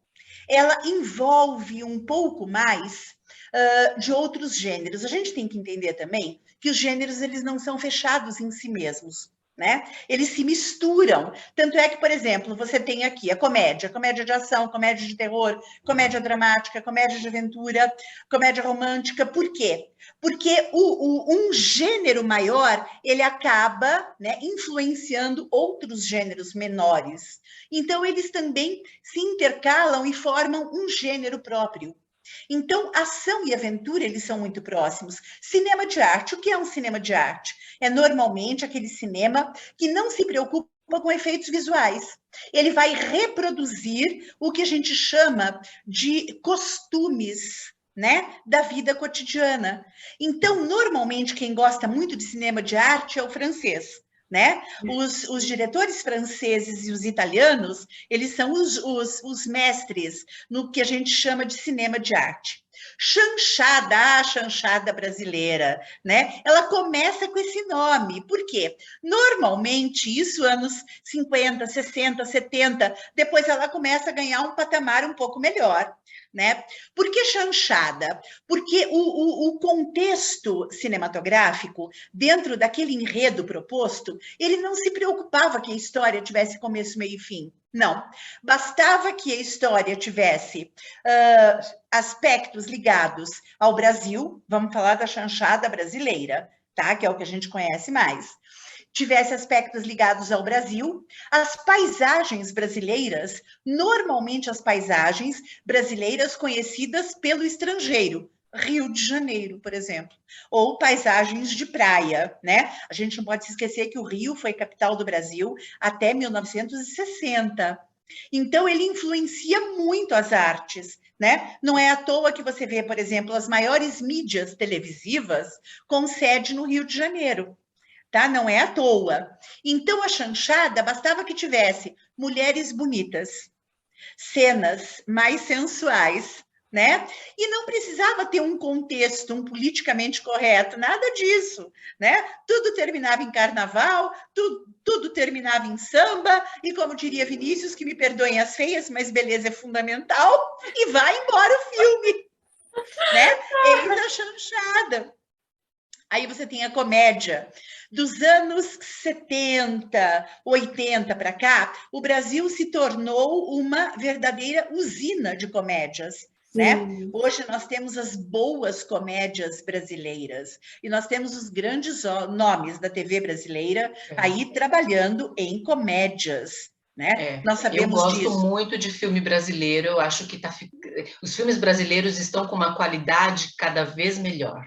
Ela envolve um pouco mais de outros gêneros. A gente tem que entender também que os gêneros eles não são fechados em si mesmos, né? Eles se misturam. Tanto é que, por exemplo, você tem aqui a comédia de ação, comédia de terror, comédia dramática, comédia de aventura, comédia romântica. Por quê? Porque um gênero maior, ele acaba, né, influenciando outros gêneros menores. Então, eles também se intercalam e formam um gênero próprio. Então, ação e aventura, eles são muito próximos. Cinema de arte, o que é um cinema de arte? É normalmente aquele cinema que não se preocupa com efeitos visuais. Ele vai reproduzir o que a gente chama de costumes, né, da vida cotidiana. Então, normalmente, quem gosta muito de cinema de arte é o francês, né? Os diretores franceses e os italianos, eles são os mestres no que a gente chama de cinema de arte. Chanchada, a chanchada brasileira, né? Ela começa com esse nome. Por quê? Normalmente, isso anos 50, 60, 70, depois ela começa a ganhar um patamar um pouco melhor. Né? Por que chanchada? Porque o contexto cinematográfico, dentro daquele enredo proposto, ele não se preocupava que a história tivesse começo, meio e fim. Não. Bastava que a história tivesse aspectos ligados ao Brasil, vamos falar da chanchada brasileira, tá? Que é o que a gente conhece mais. Tivesse aspectos ligados ao Brasil, as paisagens brasileiras, normalmente as paisagens brasileiras conhecidas pelo estrangeiro, Rio de Janeiro, por exemplo, ou paisagens de praia, né? A gente não pode se esquecer que o Rio foi capital do Brasil até 1960. Então, ele influencia muito as artes, né? Não é à toa que você vê, por exemplo, as maiores mídias televisivas com sede no Rio de Janeiro. Tá? Não é à toa. Então, a chanchada bastava que tivesse mulheres bonitas, cenas mais sensuais, né? E não precisava ter um contexto, um politicamente correto, nada disso, né? Tudo terminava em carnaval, tudo terminava em samba, e como diria Vinícius, que me perdoem as feias, mas beleza é fundamental, e vai embora o filme, né? Eis a chanchada. Aí você tem a comédia. Dos anos 70, 80 para cá, o Brasil se tornou uma verdadeira usina de comédias. Né? Hoje nós temos as boas comédias brasileiras e nós temos os grandes nomes da TV brasileira aí trabalhando em comédias. Né? Nós sabemos eu gosto disso. muito de filme brasileiro, eu acho que os filmes brasileiros estão com uma qualidade cada vez melhor.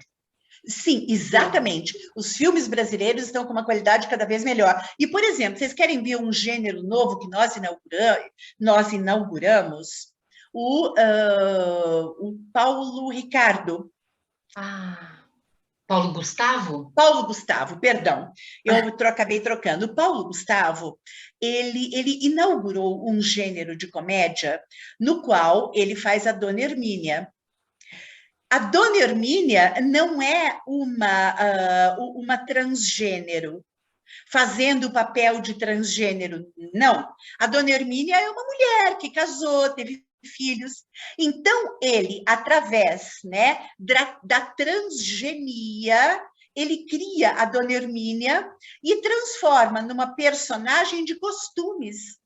Sim, exatamente. Os filmes brasileiros estão com uma qualidade cada vez melhor. E, por exemplo, vocês querem ver um gênero novo que nós inauguramos? O Paulo Ricardo. Paulo Gustavo? Paulo Gustavo, perdão. Eu acabei trocando. O Paulo Gustavo, ele inaugurou um gênero de comédia no qual ele faz a Dona Hermínia. A Dona Hermínia não é uma transgênero, fazendo o papel de transgênero, não. A Dona Hermínia é uma mulher que casou, teve filhos. Então, ele, através, né, da transgenia, ele cria a Dona Hermínia e transforma numa personagem de costumes.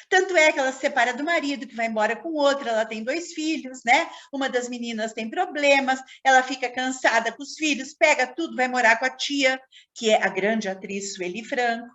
Tanto é que ela se separa do marido, que vai embora com outra, ela tem 2 filhos, né? Uma das meninas tem problemas, ela fica cansada com os filhos, pega tudo, vai morar com a tia, que é a grande atriz Sueli Franco.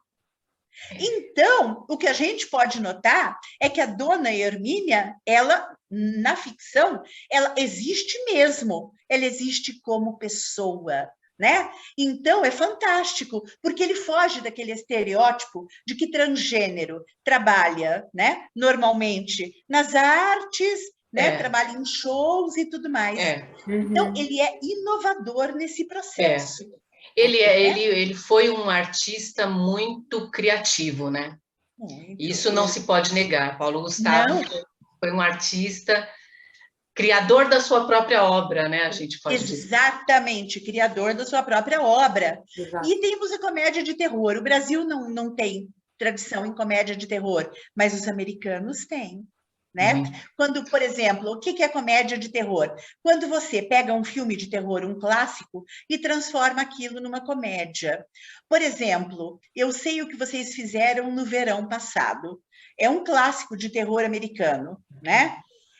Então, o que a gente pode notar é que a Dona Hermínia, ela, na ficção, ela existe mesmo, ela existe como pessoa. Né? Então, é fantástico, porque ele foge daquele estereótipo de que transgênero trabalha, né, normalmente nas artes, né, trabalha em shows e tudo mais. Então, ele é inovador nesse processo. Ele foi um artista muito criativo, né? Muito. Isso não se pode negar. Paulo Gustavo foi um artista criador da sua própria obra, né? A gente pode dizer. Exatamente, criador da sua própria obra. Exato. E temos a comédia de terror. O Brasil não tem tradição em comédia de terror, mas os americanos têm. Né? Quando, por exemplo, o que é comédia de terror? Quando você pega um filme de terror, um clássico, e transforma aquilo numa comédia. Por exemplo, eu sei o que vocês fizeram no verão passado. É um clássico de terror americano, né?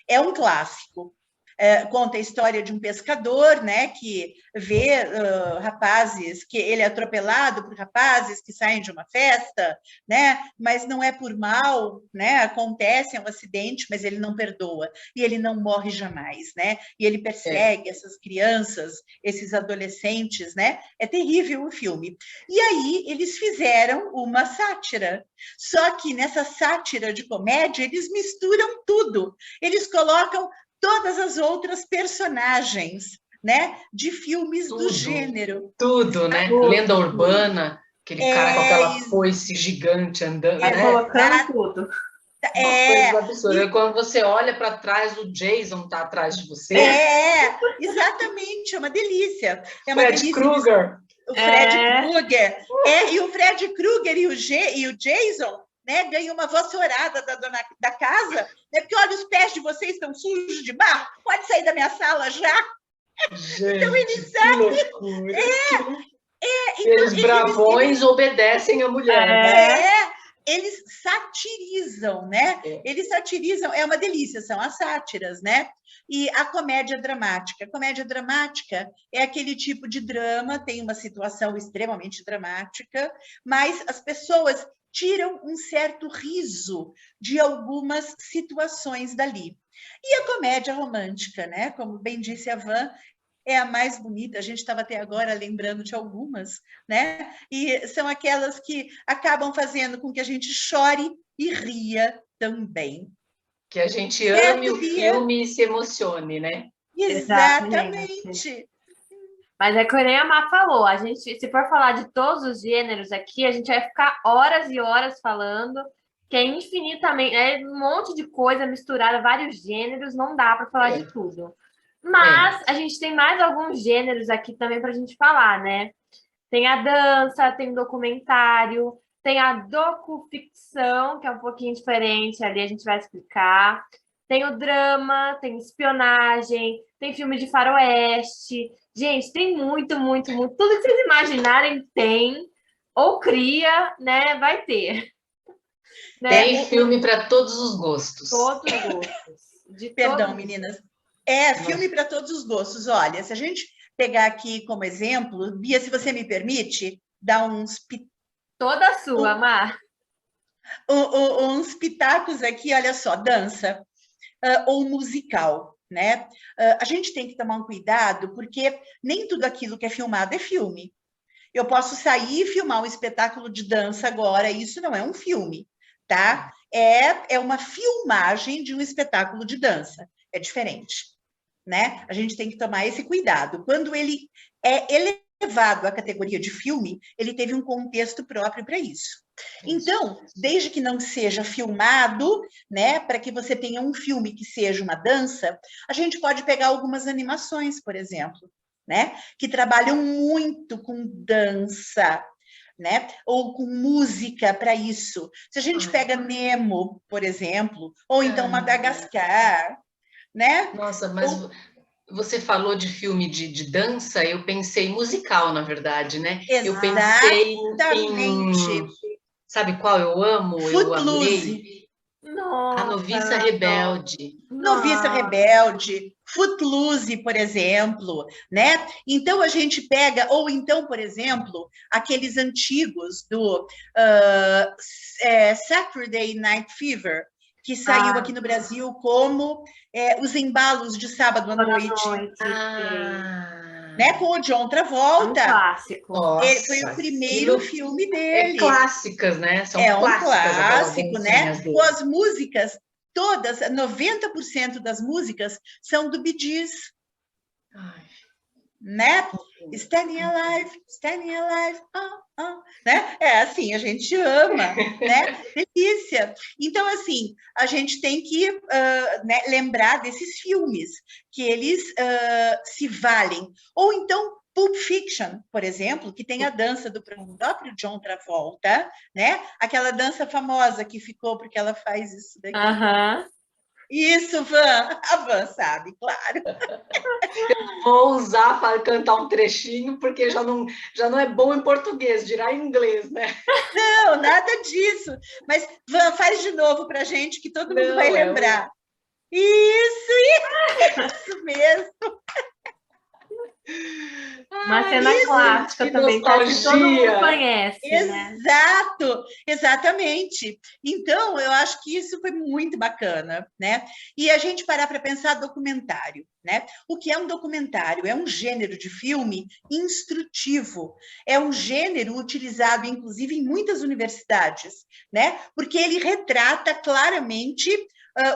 É um clássico. Conta a história de um pescador, né, que vê rapazes, que ele é atropelado por rapazes que saem de uma festa, né, mas não é por mal, né, acontece um acidente, mas ele não perdoa, e ele não morre jamais, né, e ele persegue essas crianças, esses adolescentes, né, é terrível o filme. E aí eles fizeram uma sátira, só que nessa sátira de comédia eles misturam tudo, eles colocam todas as outras personagens, né, de filmes do gênero. Tudo, né? Lenda urbana, aquele cara com aquela foice gigante andando, né? Colocando tudo. Uma coisa absurda. Quando você olha para trás, o Jason está atrás de você. Exatamente, é uma delícia. É uma Fred Krueger. O Fred Krueger. E o Fred Krueger e o Jason, né, ganham uma vassourada da dona da casa, né, porque olha, os pés de vocês estão sujos de barro, pode sair da minha sala já. Gente, então eles sabem. Então, eles bravões obedecem a mulher. Eles satirizam, né? Eles satirizam, é uma delícia, são as sátiras, né? E a comédia dramática. A comédia dramática é aquele tipo de drama, tem uma situação extremamente dramática, mas as pessoas tiram um certo riso de algumas situações dali. E a comédia romântica, né? Como bem disse a Van, é a mais bonita, a gente estava até agora lembrando de algumas, né? E são aquelas que acabam fazendo com que a gente chore e ria também. Que a gente ame o filme e se emocione, né? Exatamente. Mas é que nem a Má falou, a gente, se for falar de todos os gêneros aqui, a gente vai ficar horas e horas falando, que é infinitamente, é um monte de coisa misturada, vários gêneros, não dá para falar de tudo. Mas a gente tem mais alguns gêneros aqui também para a gente falar, né? Tem a dança, tem o documentário, tem a docuficção, que é um pouquinho diferente, ali a gente vai explicar. Tem o drama, tem espionagem, tem filme de faroeste. Gente, tem muito, muito, muito. Tudo que vocês imaginarem tem, ou cria, né? Vai ter. Tem filme para todos os gostos. Todos os gostos. Perdão, meninas. Filme para todos os gostos. Olha, se a gente pegar aqui como exemplo, Bia, se você me permite, dar uns... Toda sua, Mar. Uns pitacos aqui, olha só, dança ou musical, né? A gente tem que tomar um cuidado, porque nem tudo aquilo que é filmado é filme. Eu posso sair e filmar um espetáculo de dança agora, isso não é um filme, tá? É uma filmagem de um espetáculo de dança, é diferente. Né? A gente tem que tomar esse cuidado. Quando ele é elevado à categoria de filme, ele teve um contexto próprio para isso. Então, desde que não seja filmado, né, para que você tenha um filme que seja uma dança, a gente pode pegar algumas animações, por exemplo, né, que trabalham muito com dança, né, ou com música para isso. Se a gente pega Nemo, por exemplo, ou então Madagascar, né? Nossa, mas você falou de filme de dança, eu pensei musical, na verdade, né? Exatamente. Eu pensei em... Sabe qual eu amo? Footloose. A Noviça Rebelde. Noviça Rebelde, Footloose, por exemplo, né? Então a gente pega, ou então, por exemplo, aqueles antigos do Saturday Night Fever, que saiu aqui no Brasil como Os Embalos de Sábado à Noite. Né? Com o John Travolta. É um clássico. Ele foi o primeiro filme dele. Clássicas, né? São clássicas, clássico, né? Com as músicas, todas, 90% das músicas são do Bee Gees. Né? Standing Alive, né? Assim, a gente ama, né? Delícia. Então, assim, a gente tem que né, lembrar desses filmes, que eles se valem. Ou então, Pulp Fiction, por exemplo, que tem a dança do próprio John Travolta, né? Aquela dança famosa que ficou porque ela faz isso daqui. Isso, Van. A Van sabe, claro. Eu vou usar para cantar um trechinho, porque já não é bom em português, dirá em inglês, né? Não, nada disso. Mas, Van, faz de novo para a gente, que todo mundo vai lembrar. Isso mesmo. Uma cena clássica também, que todo mundo conhece. Exato, né? Exatamente. Então, eu acho que isso foi muito bacana, né? E a gente parar para pensar documentário, né? O que é um documentário? É um gênero de filme instrutivo. É um gênero utilizado, inclusive, em muitas universidades, né? Porque ele retrata claramente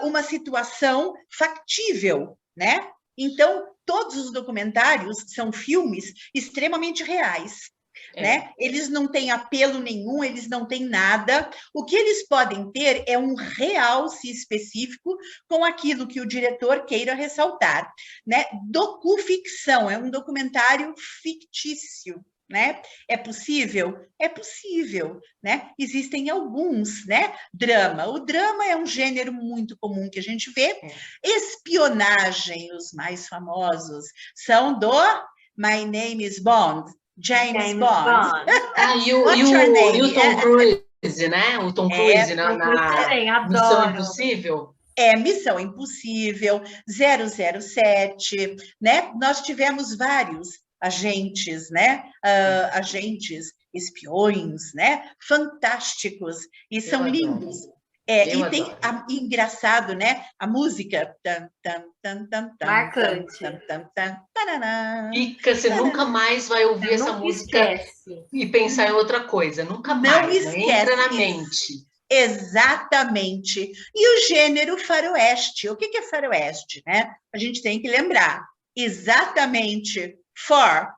uma situação factível, né? Então, todos os documentários são filmes extremamente reais, né? Eles não têm apelo nenhum, eles não têm nada. O que eles podem ter é um realce específico com aquilo que o diretor queira ressaltar, né? Docuficção é um documentário fictício, né? É possível? É possível, né? Existem alguns, né? Drama. O drama é um gênero muito comum que a gente vê. Espionagem, os mais famosos, são do My Name is Bond, James Bond. E o Tom Cruise, né? O Tom Cruise na Missão Impossível. Missão Impossível, 007, né? Nós tivemos vários agentes, né? Agentes, espiões, né? Fantásticos, e são lindos. E tem engraçado, né? A música. Marcante. Você nunca mais vai ouvir essa música e pensar em outra coisa. Nunca mais. Não esquece. Entra na mente. Exatamente. E o gênero faroeste. O que é faroeste, né? A gente tem que lembrar. Exatamente. Far,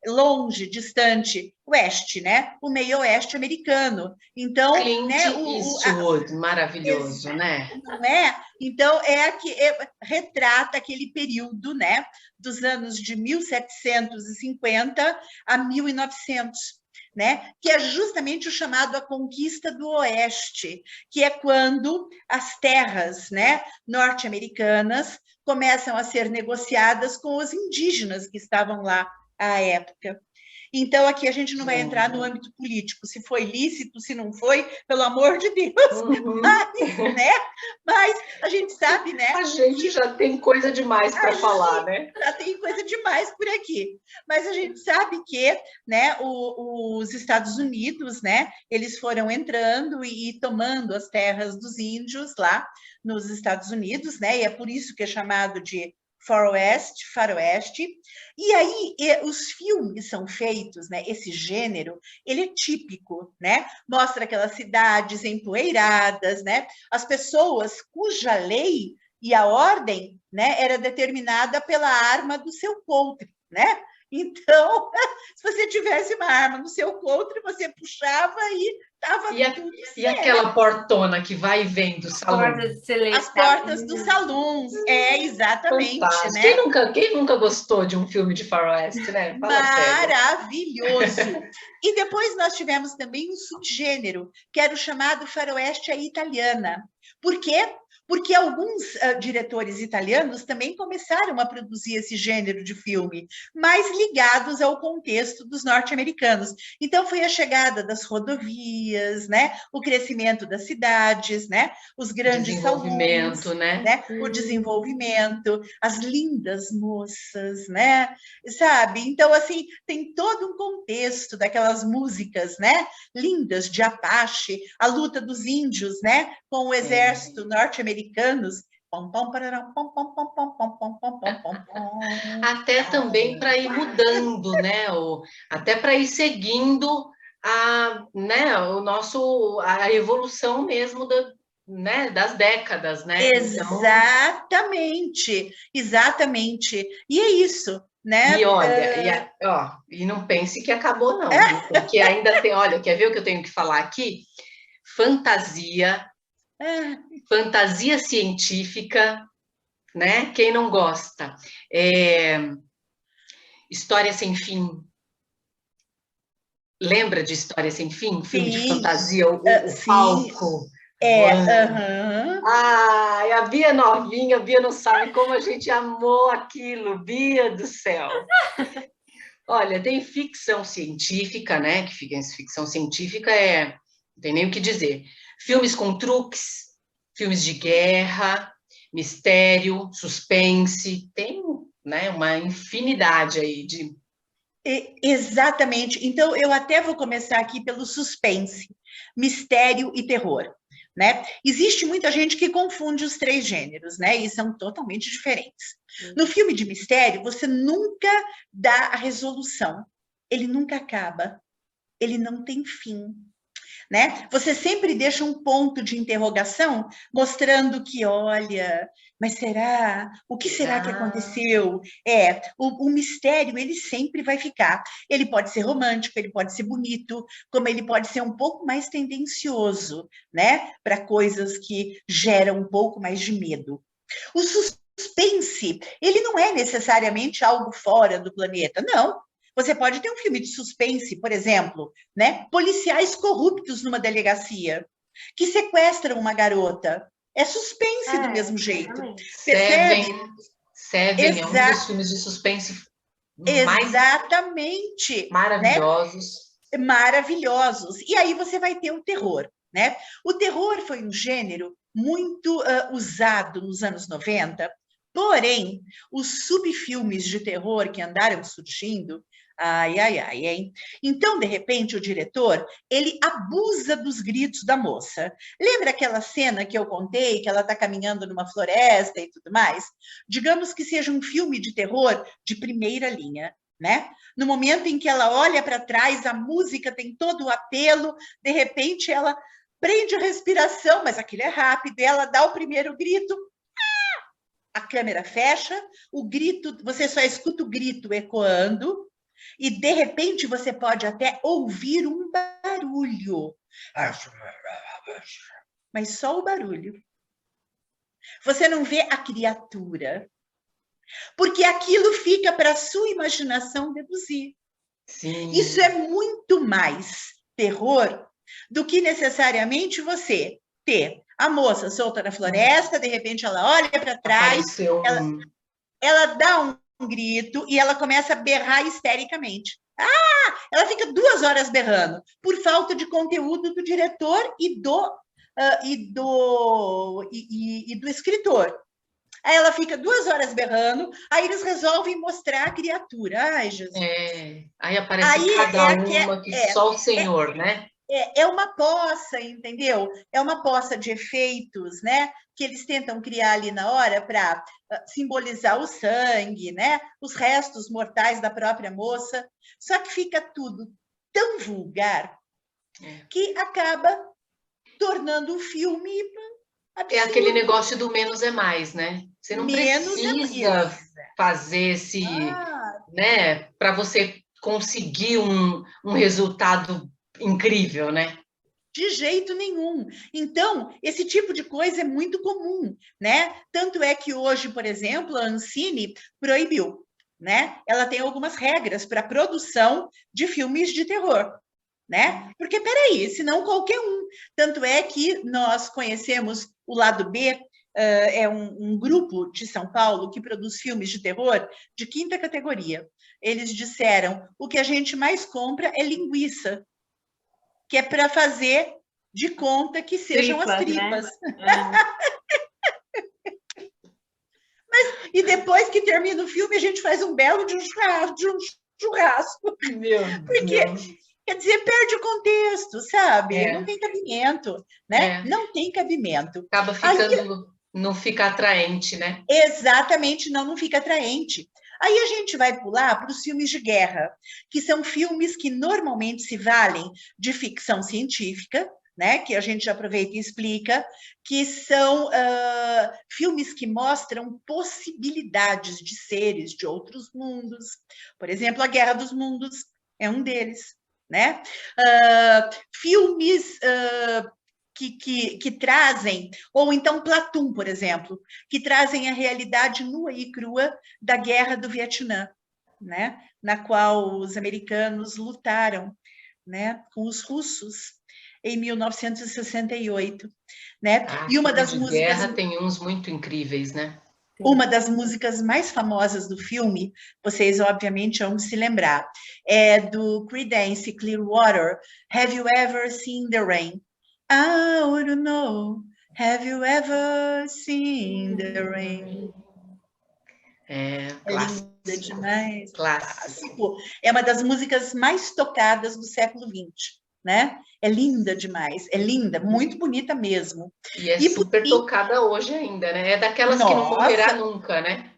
longe, distante, oeste, né? O meio oeste americano. Então, Clint Eastwood, maravilhoso, né? Não é? Então, retrata aquele período, né? Dos anos de 1750 a 1900. Né? Que é justamente o chamado a conquista do Oeste, que é quando as terras, né, norte-americanas começam a ser negociadas com os indígenas que estavam lá à época. Então, aqui a gente não vai entrar no âmbito político, se foi lícito, se não foi, pelo amor de Deus, né? Mas a gente sabe, né? A gente já tem coisa demais para falar, né? Já tem coisa demais por aqui. Mas a gente sabe que, né, os Estados Unidos, né, eles foram entrando e tomando as terras dos índios lá nos Estados Unidos, né? E é por isso que é chamado de faroeste, e aí os filmes são feitos, né? Esse gênero, ele é típico, né? Mostra aquelas cidades empoeiradas, né? As pessoas cuja lei e a ordem, né, era determinada pela arma do seu coldre, né? Então, se você tivesse uma arma no seu coldre, você puxava e estava tudo certo. E aquela portona que vai e vem do salão? As portas dos salões, exatamente. Fantástico. Né? Quem nunca gostou de um filme de faroeste, né? Maravilhoso! E depois nós tivemos também um subgênero, que era o chamado faroeste à italiana. Por quê? Porque alguns diretores italianos também começaram a produzir esse gênero de filme, mais ligados ao contexto dos norte-americanos. Então, foi a chegada das rodovias, né? O crescimento das cidades, né? Os grandes desenvolvimento, salões, né? O desenvolvimento, as lindas moças, né? Sabe? Então, assim, tem todo um contexto daquelas músicas, né? Lindas de Apache, a luta dos índios, né? Com o exército norte-americano. Até também para ir mudando, né? Até para ir seguindo a evolução mesmo das décadas, né? Exatamente, exatamente. E é isso, né? E olha, e não pense que acabou, não, porque ainda tem, olha, quer ver o que eu tenho que falar aqui? Fantasia científica, né? Quem não gosta? História Sem Fim. Lembra de História Sem Fim? Filme de fantasia, o Falco. A Bia novinha, a Bia não sabe como a gente amou aquilo, Bia do céu. Olha, tem ficção científica, né? Que ficção científica não tem nem o que dizer. Filmes com truques, filmes de guerra, mistério, suspense, tem, né, uma infinidade aí de... Exatamente. Então, eu até vou começar aqui pelo suspense, mistério e terror, né? Existe muita gente que confunde os três gêneros, né? E são totalmente diferentes. No filme de mistério, você nunca dá a resolução. Ele nunca acaba. Ele não tem fim. né? Você sempre deixa um ponto de interrogação, mostrando que, olha, mas será? O que será que aconteceu? O mistério, ele sempre vai ficar. Ele pode ser romântico, ele pode ser bonito, como ele pode ser um pouco mais tendencioso, né? Para coisas que geram um pouco mais de medo. O suspense, ele não é necessariamente algo fora do planeta, não. Você pode ter um filme de suspense, por exemplo, né? Policiais corruptos numa delegacia que sequestram uma garota. É suspense do mesmo jeito. Percebe? Seven é um dos filmes de suspense mais exatamente maravilhosos. Né? Maravilhosos. E aí você vai ter o terror, né? O terror foi um gênero muito usado nos anos 90, porém, os subfilmes de terror que andaram surgindo, ai, ai, ai, hein? Então, de repente, o diretor, ele abusa dos gritos da moça. Lembra aquela cena que eu contei, que ela está caminhando numa floresta e tudo mais? Digamos que seja um filme de terror de primeira linha, né? No momento em que ela olha para trás, a música tem todo o apelo, de repente ela prende a respiração, mas aquilo é rápido, e ela dá o primeiro grito, a câmera fecha, o grito, você só escuta o grito ecoando, e de repente você pode até ouvir um barulho. Mas só o barulho. Você não vê a criatura. Porque aquilo fica para a sua imaginação deduzir. Sim. Isso é muito mais terror do que necessariamente você ter a moça solta na floresta, de repente ela olha para trás, ela dá um grito e ela começa a berrar histericamente. Ela fica 2 horas berrando, por falta de conteúdo do diretor e do escritor. Aí ela fica 2 horas berrando, aí eles resolvem mostrar a criatura. Ai, Jesus. Aí aparece cada uma que só o Senhor, né? É uma poça, entendeu? É uma poça de efeitos, né? Que eles tentam criar ali na hora para simbolizar o sangue, né? Os restos mortais da própria moça. Só que fica tudo tão vulgar que acaba tornando o filme absurdo. É aquele negócio do menos é mais, né? Você não precisa fazer esse, né? Para você conseguir um resultado incrível, né? De jeito nenhum. Então, esse tipo de coisa é muito comum, né? Tanto é que hoje, por exemplo, a Ancine proibiu, né? Ela tem algumas regras para a produção de filmes de terror, né? Porque, peraí, senão qualquer um. Tanto é que nós conhecemos o Lado B, é um grupo de São Paulo que produz filmes de terror de 5ª categoria. Eles disseram, o que a gente mais compra é linguiça, que é para fazer de conta que sejam as tripas. Né? E depois que termina o filme, a gente faz um belo de um churrasco. Meu Porque, Deus. Quer dizer, perde o contexto, sabe? Não tem cabimento, né? Não tem cabimento. Acaba ficando, não fica atraente, né? Exatamente, não fica atraente. Aí a gente vai pular para os filmes de guerra, que são filmes que normalmente se valem de ficção científica, né? Que a gente aproveita e explica, que são filmes que mostram possibilidades de seres de outros mundos. Por exemplo, A Guerra dos Mundos é um deles, né? Filmes que trazem, ou então Platoon, por exemplo, que trazem a realidade nua e crua da Guerra do Vietnã, né? Na qual os americanos lutaram, né? Com os russos em 1968, né? E uma das músicas... guerra tem uns muito incríveis, né? Uma das músicas mais famosas do filme, vocês obviamente vão se lembrar, é do Creedence Clearwater, Have You Ever Seen the Rain? I want to know, have you ever seen the rain? Clássico. É linda demais. Clássico. É uma das músicas mais tocadas do século XX, né? É linda demais, é linda, muito bonita mesmo. E super tocada hoje ainda, né? É daquelas que não morrerá nunca, né?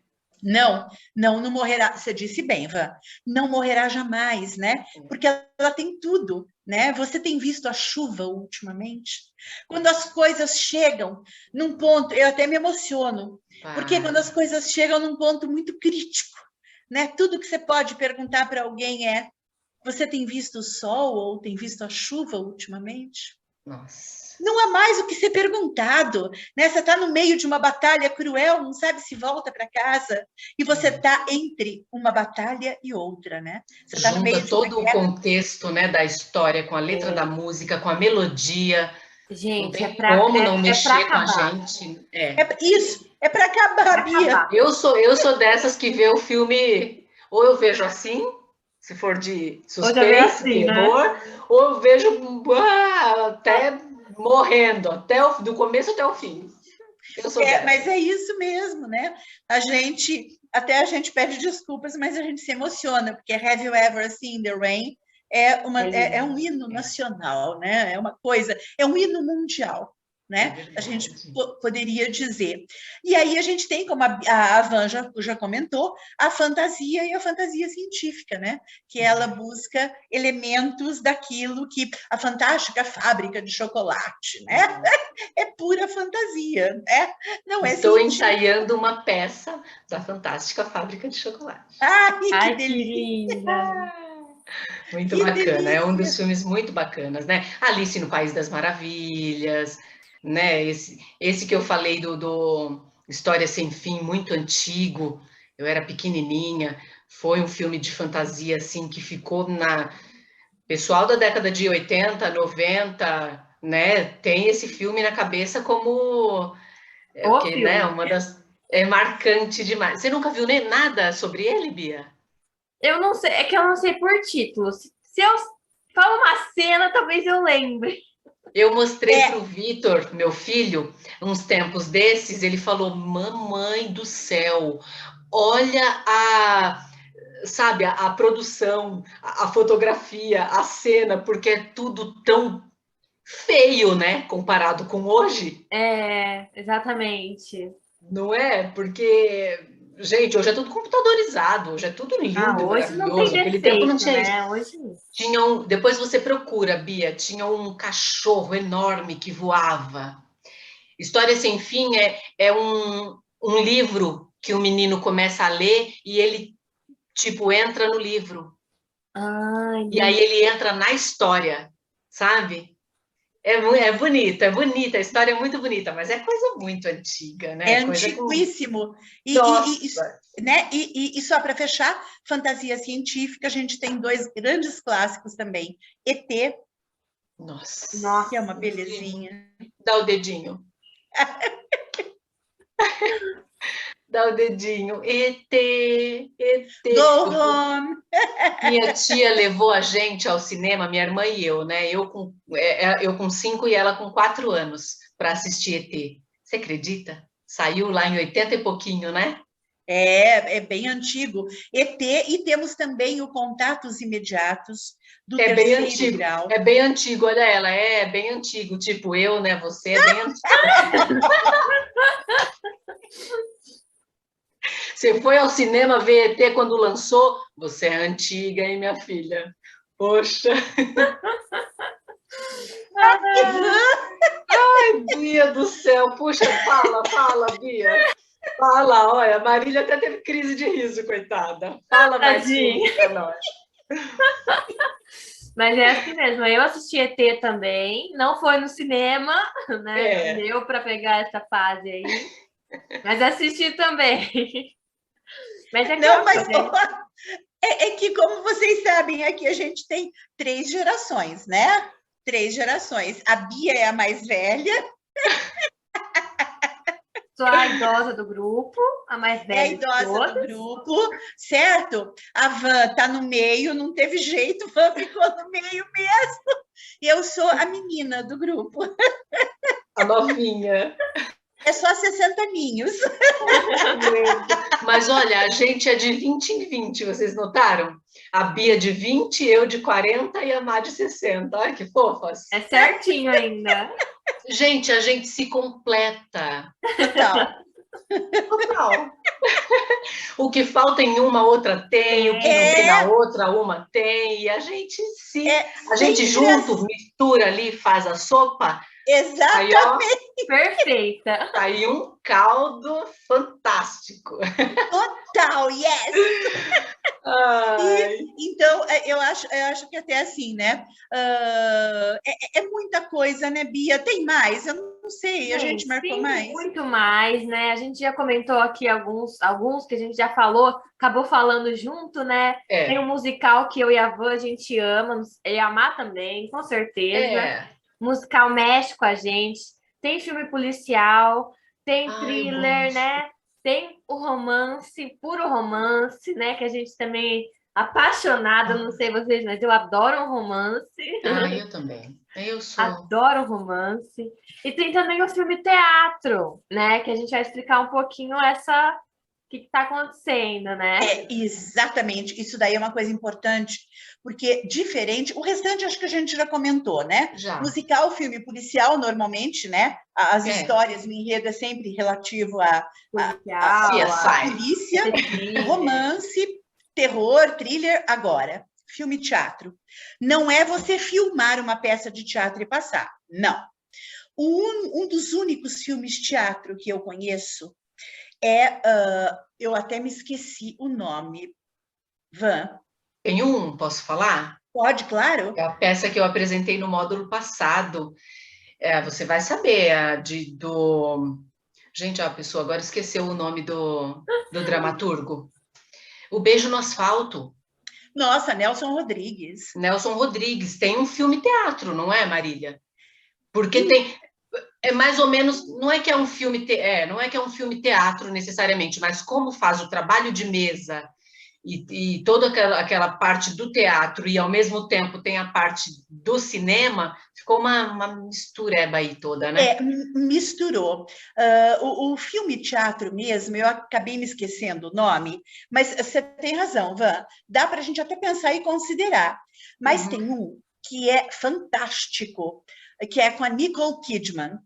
Não morrerá. Você disse bem, Van. Não morrerá jamais, né? Porque ela tem tudo, né? Você tem visto a chuva ultimamente? Quando as coisas chegam num ponto, eu até me emociono, porque quando as coisas chegam num ponto muito crítico, né? Tudo que você pode perguntar para alguém é: você tem visto o sol ou tem visto a chuva ultimamente? Nossa. Não há mais o que ser perguntado, né? Você está no meio de uma batalha cruel, não sabe se volta para casa, e você está entre uma batalha e outra, né? Você está no meio Junta de uma todo o guerra. contexto, né, da história, com a letra da música, com a melodia. Gente, não tem como não mexer com a gente. Isso, é para acabar, Bia. Eu sou dessas que vê o filme, ou eu vejo assim, se for de suspense, assim, terror, né? Ou eu vejo até morrendo, do começo até o fim. Eu sou dessa. Mas é isso mesmo, né? A gente pede desculpas, mas a gente se emociona, porque Have You Ever Seen the Rain é um hino nacional, né? É uma coisa, é um hino mundial, né? A gente poderia dizer. E aí a gente tem, como a Van já comentou, a fantasia e a fantasia científica, né? Que ela busca elementos daquilo que a fantástica fábrica de chocolate, né? É pura fantasia, né? Não é Estou científico. ensaiando uma peça da Fantástica Fábrica de Chocolate. Ai, que linda! Muito bacana, é um dos filmes muito bacanas, né? Alice no País das Maravilhas, né? Esse que eu falei do História Sem Fim, muito antigo, eu era pequenininha, foi um filme de fantasia, assim, que ficou na... Pessoal da década de 80, 90, né? Tem esse filme na cabeça como... porque, né? Uma das... É marcante demais. Você nunca viu nem nada sobre ele, Bia? Eu não sei, é que eu não sei por títulos. Se eu falo uma cena, talvez eu lembre. Eu mostrei para o Vitor, meu filho, uns tempos desses, ele falou: mamãe do céu, olha a produção, a fotografia, a cena, porque é tudo tão feio, né, comparado com hoje. Exatamente. Não é? Porque, gente, hoje é tudo computadorizado, hoje é tudo lindo, hoje maravilhoso. não tem defeito, Aquele tempo não tinha né? isso. Depois você procura, Bia, tinha um cachorro enorme que voava. História Sem Fim é um livro que o menino começa a ler e ele, tipo, entra no livro. E aí ele entra na história, sabe? É bonita, a história é muito bonita, mas é coisa muito antiga, né? É antiguíssimo. E só para fechar, fantasia científica, a gente tem 2 grandes clássicos também. ET. Nossa. Que é uma belezinha. Dá o dedinho. Dá o dedinho. ET. Go home. Minha tia levou a gente ao cinema, minha irmã e eu, né? Eu com 5 e ela com 4 anos, para assistir ET. Você acredita? Saiu lá em 80 e pouquinho, né? É bem antigo. ET, e temos também o Contatos Imediatos, do terceiro grau. É bem antigo, olha ela, é bem antigo. Tipo, eu, né? Você é bem antigo. Você foi ao cinema ver ET quando lançou? Você é antiga, hein, minha filha? Poxa! Ai, Bia do céu! Puxa, fala, Bia! Fala, olha, a Marília até teve crise de riso, coitada. Fala mais filme pra nós. Mas é assim mesmo, eu assisti ET também, não foi no cinema, né? Não deu para pegar essa fase aí, mas assisti também. Mas é que, como vocês sabem, aqui a gente tem 3 gerações, né? 3 gerações. A Bia é a mais velha. Sou a idosa do grupo, a mais velha. É a idosa do grupo, certo? A Van está no meio, não teve jeito, a Van ficou no meio mesmo. E eu sou a menina do grupo. A novinha. É só 60 aninhos. Mas olha, a gente é de 20 em 20, vocês notaram? A Bia de 20, eu de 40 e a Má de 60. Olha que fofas. É certinho ainda. Gente, a gente se completa. Total. O que falta em uma, outra tem, o que não tem na outra, uma tem, e a gente a gente junto, assim. mistura ali, faz a sopa. Exatamente. Aí, ó, Perfeita. aí um caldo fantástico. Total, yes! Então, eu acho que até assim, né? É muita coisa, né, Bia? Tem mais? Eu não sei, a gente marcou Sim, mais? muito mais, né? A gente já comentou aqui alguns que a gente já falou, acabou falando junto, né? Tem um musical que eu e a Van a gente ama, e a amar também, com certeza. Musical mexe com a gente. Tem filme policial, tem thriller, né? Tem o romance, puro romance, né? Que a gente também apaixonada, não sei vocês, mas eu adoro um romance. Eu também. Eu sou. Adoro romance. E tem também o filme teatro, né? Que a gente vai explicar um pouquinho o que está acontecendo, né? Exatamente. Isso daí é uma coisa importante, porque diferente. O restante acho que a gente já comentou, né? Já. Musical, filme policial, normalmente, né? As histórias, o enredo é sempre relativo à polícia, romance, terror, thriller. Agora, filme teatro. Não é você filmar uma peça de teatro e passar. Não. Um dos únicos filmes teatro que eu conheço eu até me esqueci o nome. Van? Tem posso falar? Pode, claro. É a peça que eu apresentei no módulo passado. Você vai saber, Gente, a pessoa agora esqueceu o nome do dramaturgo. O Beijo no Asfalto. Nossa, Nelson Rodrigues. Nelson Rodrigues. Tem um filme teatro, não é, Marília? Porque é mais ou menos, não é que é um filme teatro necessariamente, mas como faz o trabalho de mesa e toda aquela parte do teatro e ao mesmo tempo tem a parte do cinema, ficou uma mistureba aí toda, né? Misturou. O filme teatro mesmo, eu acabei me esquecendo o nome, mas você tem razão, Van. Dá para a gente até pensar e considerar. Mas tem um que é fantástico, que é com a Nicole Kidman.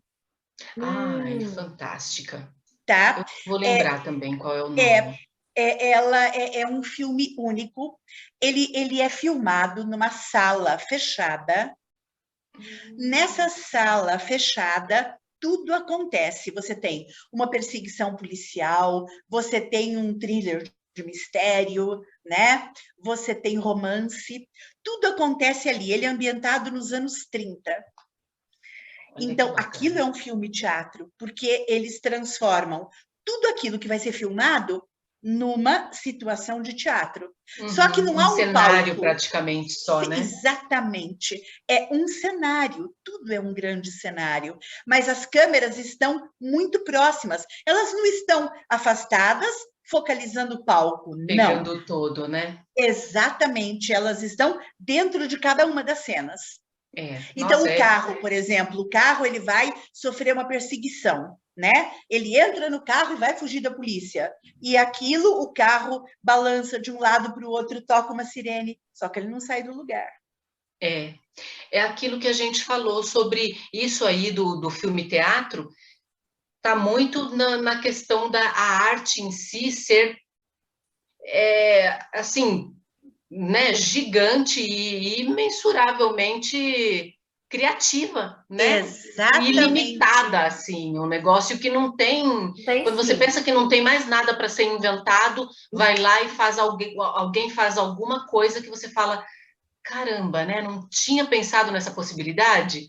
Fantástica. Tá? Eu vou lembrar também qual é o nome. Ela é um filme único. Ele é filmado numa sala fechada. Nessa sala fechada, tudo acontece. Você tem uma perseguição policial, você tem um thriller de mistério, né? Você tem romance. Tudo acontece ali. Ele é ambientado nos anos 30. Então, aquilo é um filme teatro, porque eles transformam tudo aquilo que vai ser filmado numa situação de teatro. Só que não há um cenário palco. praticamente só, né? Exatamente. É um cenário, tudo é um grande cenário, mas as câmeras estão muito próximas. Elas não estão afastadas, focalizando o palco, não. Pegando todo, né? Exatamente, elas estão dentro de cada uma das cenas. Então, o carro, por exemplo, o carro ele vai sofrer uma perseguição, né? Ele entra no carro e vai fugir da polícia. E aquilo, o carro balança de um lado para o outro, toca uma sirene, só que ele não sai do lugar. É aquilo que a gente falou sobre isso aí do filme teatro, está muito na questão da arte em si ser, assim, né, gigante e imensuravelmente criativa, né? Exatamente. Ilimitada, assim, um negócio que não tem... Quando você pensa que não tem mais nada para ser inventado, vai lá e alguém faz alguma coisa que você fala, caramba, né? Não tinha pensado nessa possibilidade?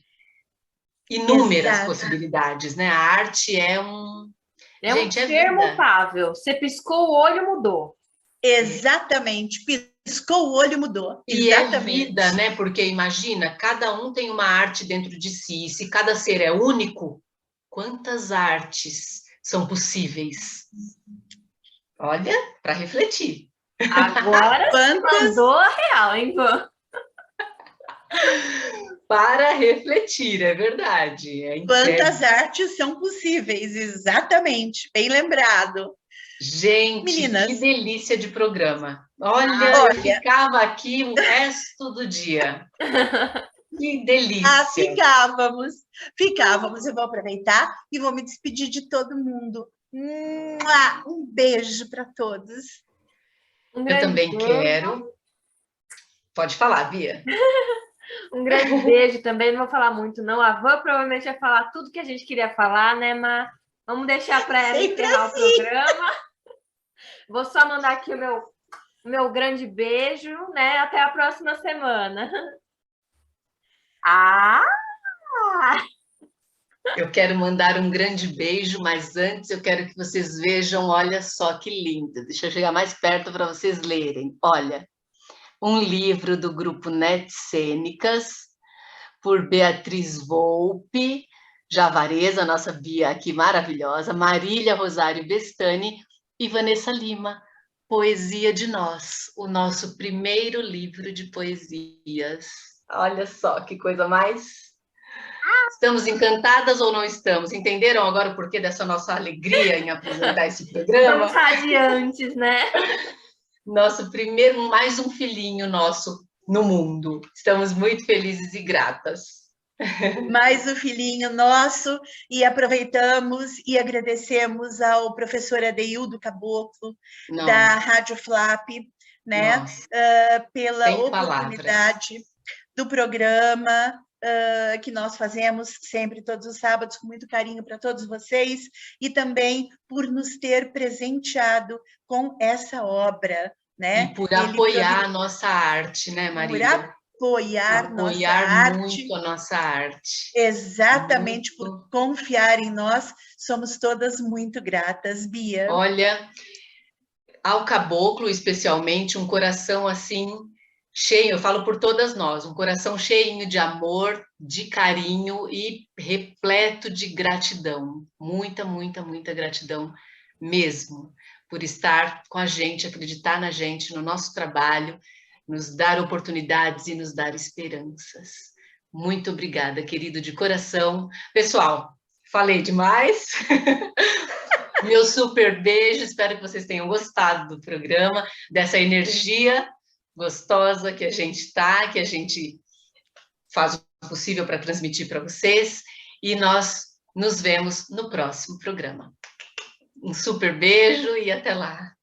Inúmeras possibilidades, né? A arte é um... Gente, um ser mutável. Você piscou o olho, mudou. Exatamente. Piscou o olho, mudou. E é vida, né? Porque imagina, cada um tem uma arte dentro de si. E se cada ser é único, quantas artes são possíveis? Olha, para refletir. Agora você mandou a real, hein, Van? Para refletir, é verdade. Quantas artes são possíveis, exatamente. Bem lembrado. Gente, meninas, que delícia de programa. Olha, eu ficava aqui o resto do dia. Que delícia. Ficávamos. Eu vou aproveitar e vou me despedir de todo mundo. Um beijo para todos. Eu também quero. Pode falar, Bia. Um grande beijo também, não vou falar muito não. A Van provavelmente vai falar tudo que a gente queria falar, né, Má? Vamos deixar para ela encerrar o programa. Vou só mandar aqui o meu grande beijo, né? Até a próxima semana. Eu quero mandar um grande beijo, mas antes eu quero que vocês vejam, olha só que linda. Deixa eu chegar mais perto para vocês lerem. Olha, um livro do grupo Net Cênicas, por Beatriz Volpe, Javareza, nossa Bia aqui maravilhosa, Marília Rosário Bestani e Vanessa Lima, Poesia de Nós, o nosso primeiro livro de poesias. Olha só que coisa mais... Estamos encantadas ou não estamos? Entenderam agora o porquê dessa nossa alegria em apresentar esse programa? Vamos radiantes, né? Nosso primeiro, mais um filhinho nosso no mundo. Estamos muito felizes e gratas. Mais um filhinho nosso, e aproveitamos e agradecemos ao professor Adeildo Caboclo, da Rádio Flap, né, pela oportunidade do programa que nós fazemos sempre todos os sábados, com muito carinho para todos vocês, e também por nos ter presenteado com essa obra, né? E por apoiar a nossa arte, né, Marília? Apoiar nossa arte. Muito a nossa arte. Exatamente, por confiar em nós, somos todas muito gratas, Bia. Olha, ao Caboclo, especialmente, um coração assim, cheio, eu falo por todas nós, um coração cheinho de amor, de carinho e repleto de gratidão. Muita, muita, muita gratidão mesmo, por estar com a gente, acreditar na gente, no nosso trabalho, nos dar oportunidades e nos dar esperanças. Muito obrigada, querido, de coração. Pessoal, falei demais. Meu super beijo, espero que vocês tenham gostado do programa, dessa energia gostosa que a gente que a gente faz o possível para transmitir para vocês, e nós nos vemos no próximo programa. Um super beijo e até lá.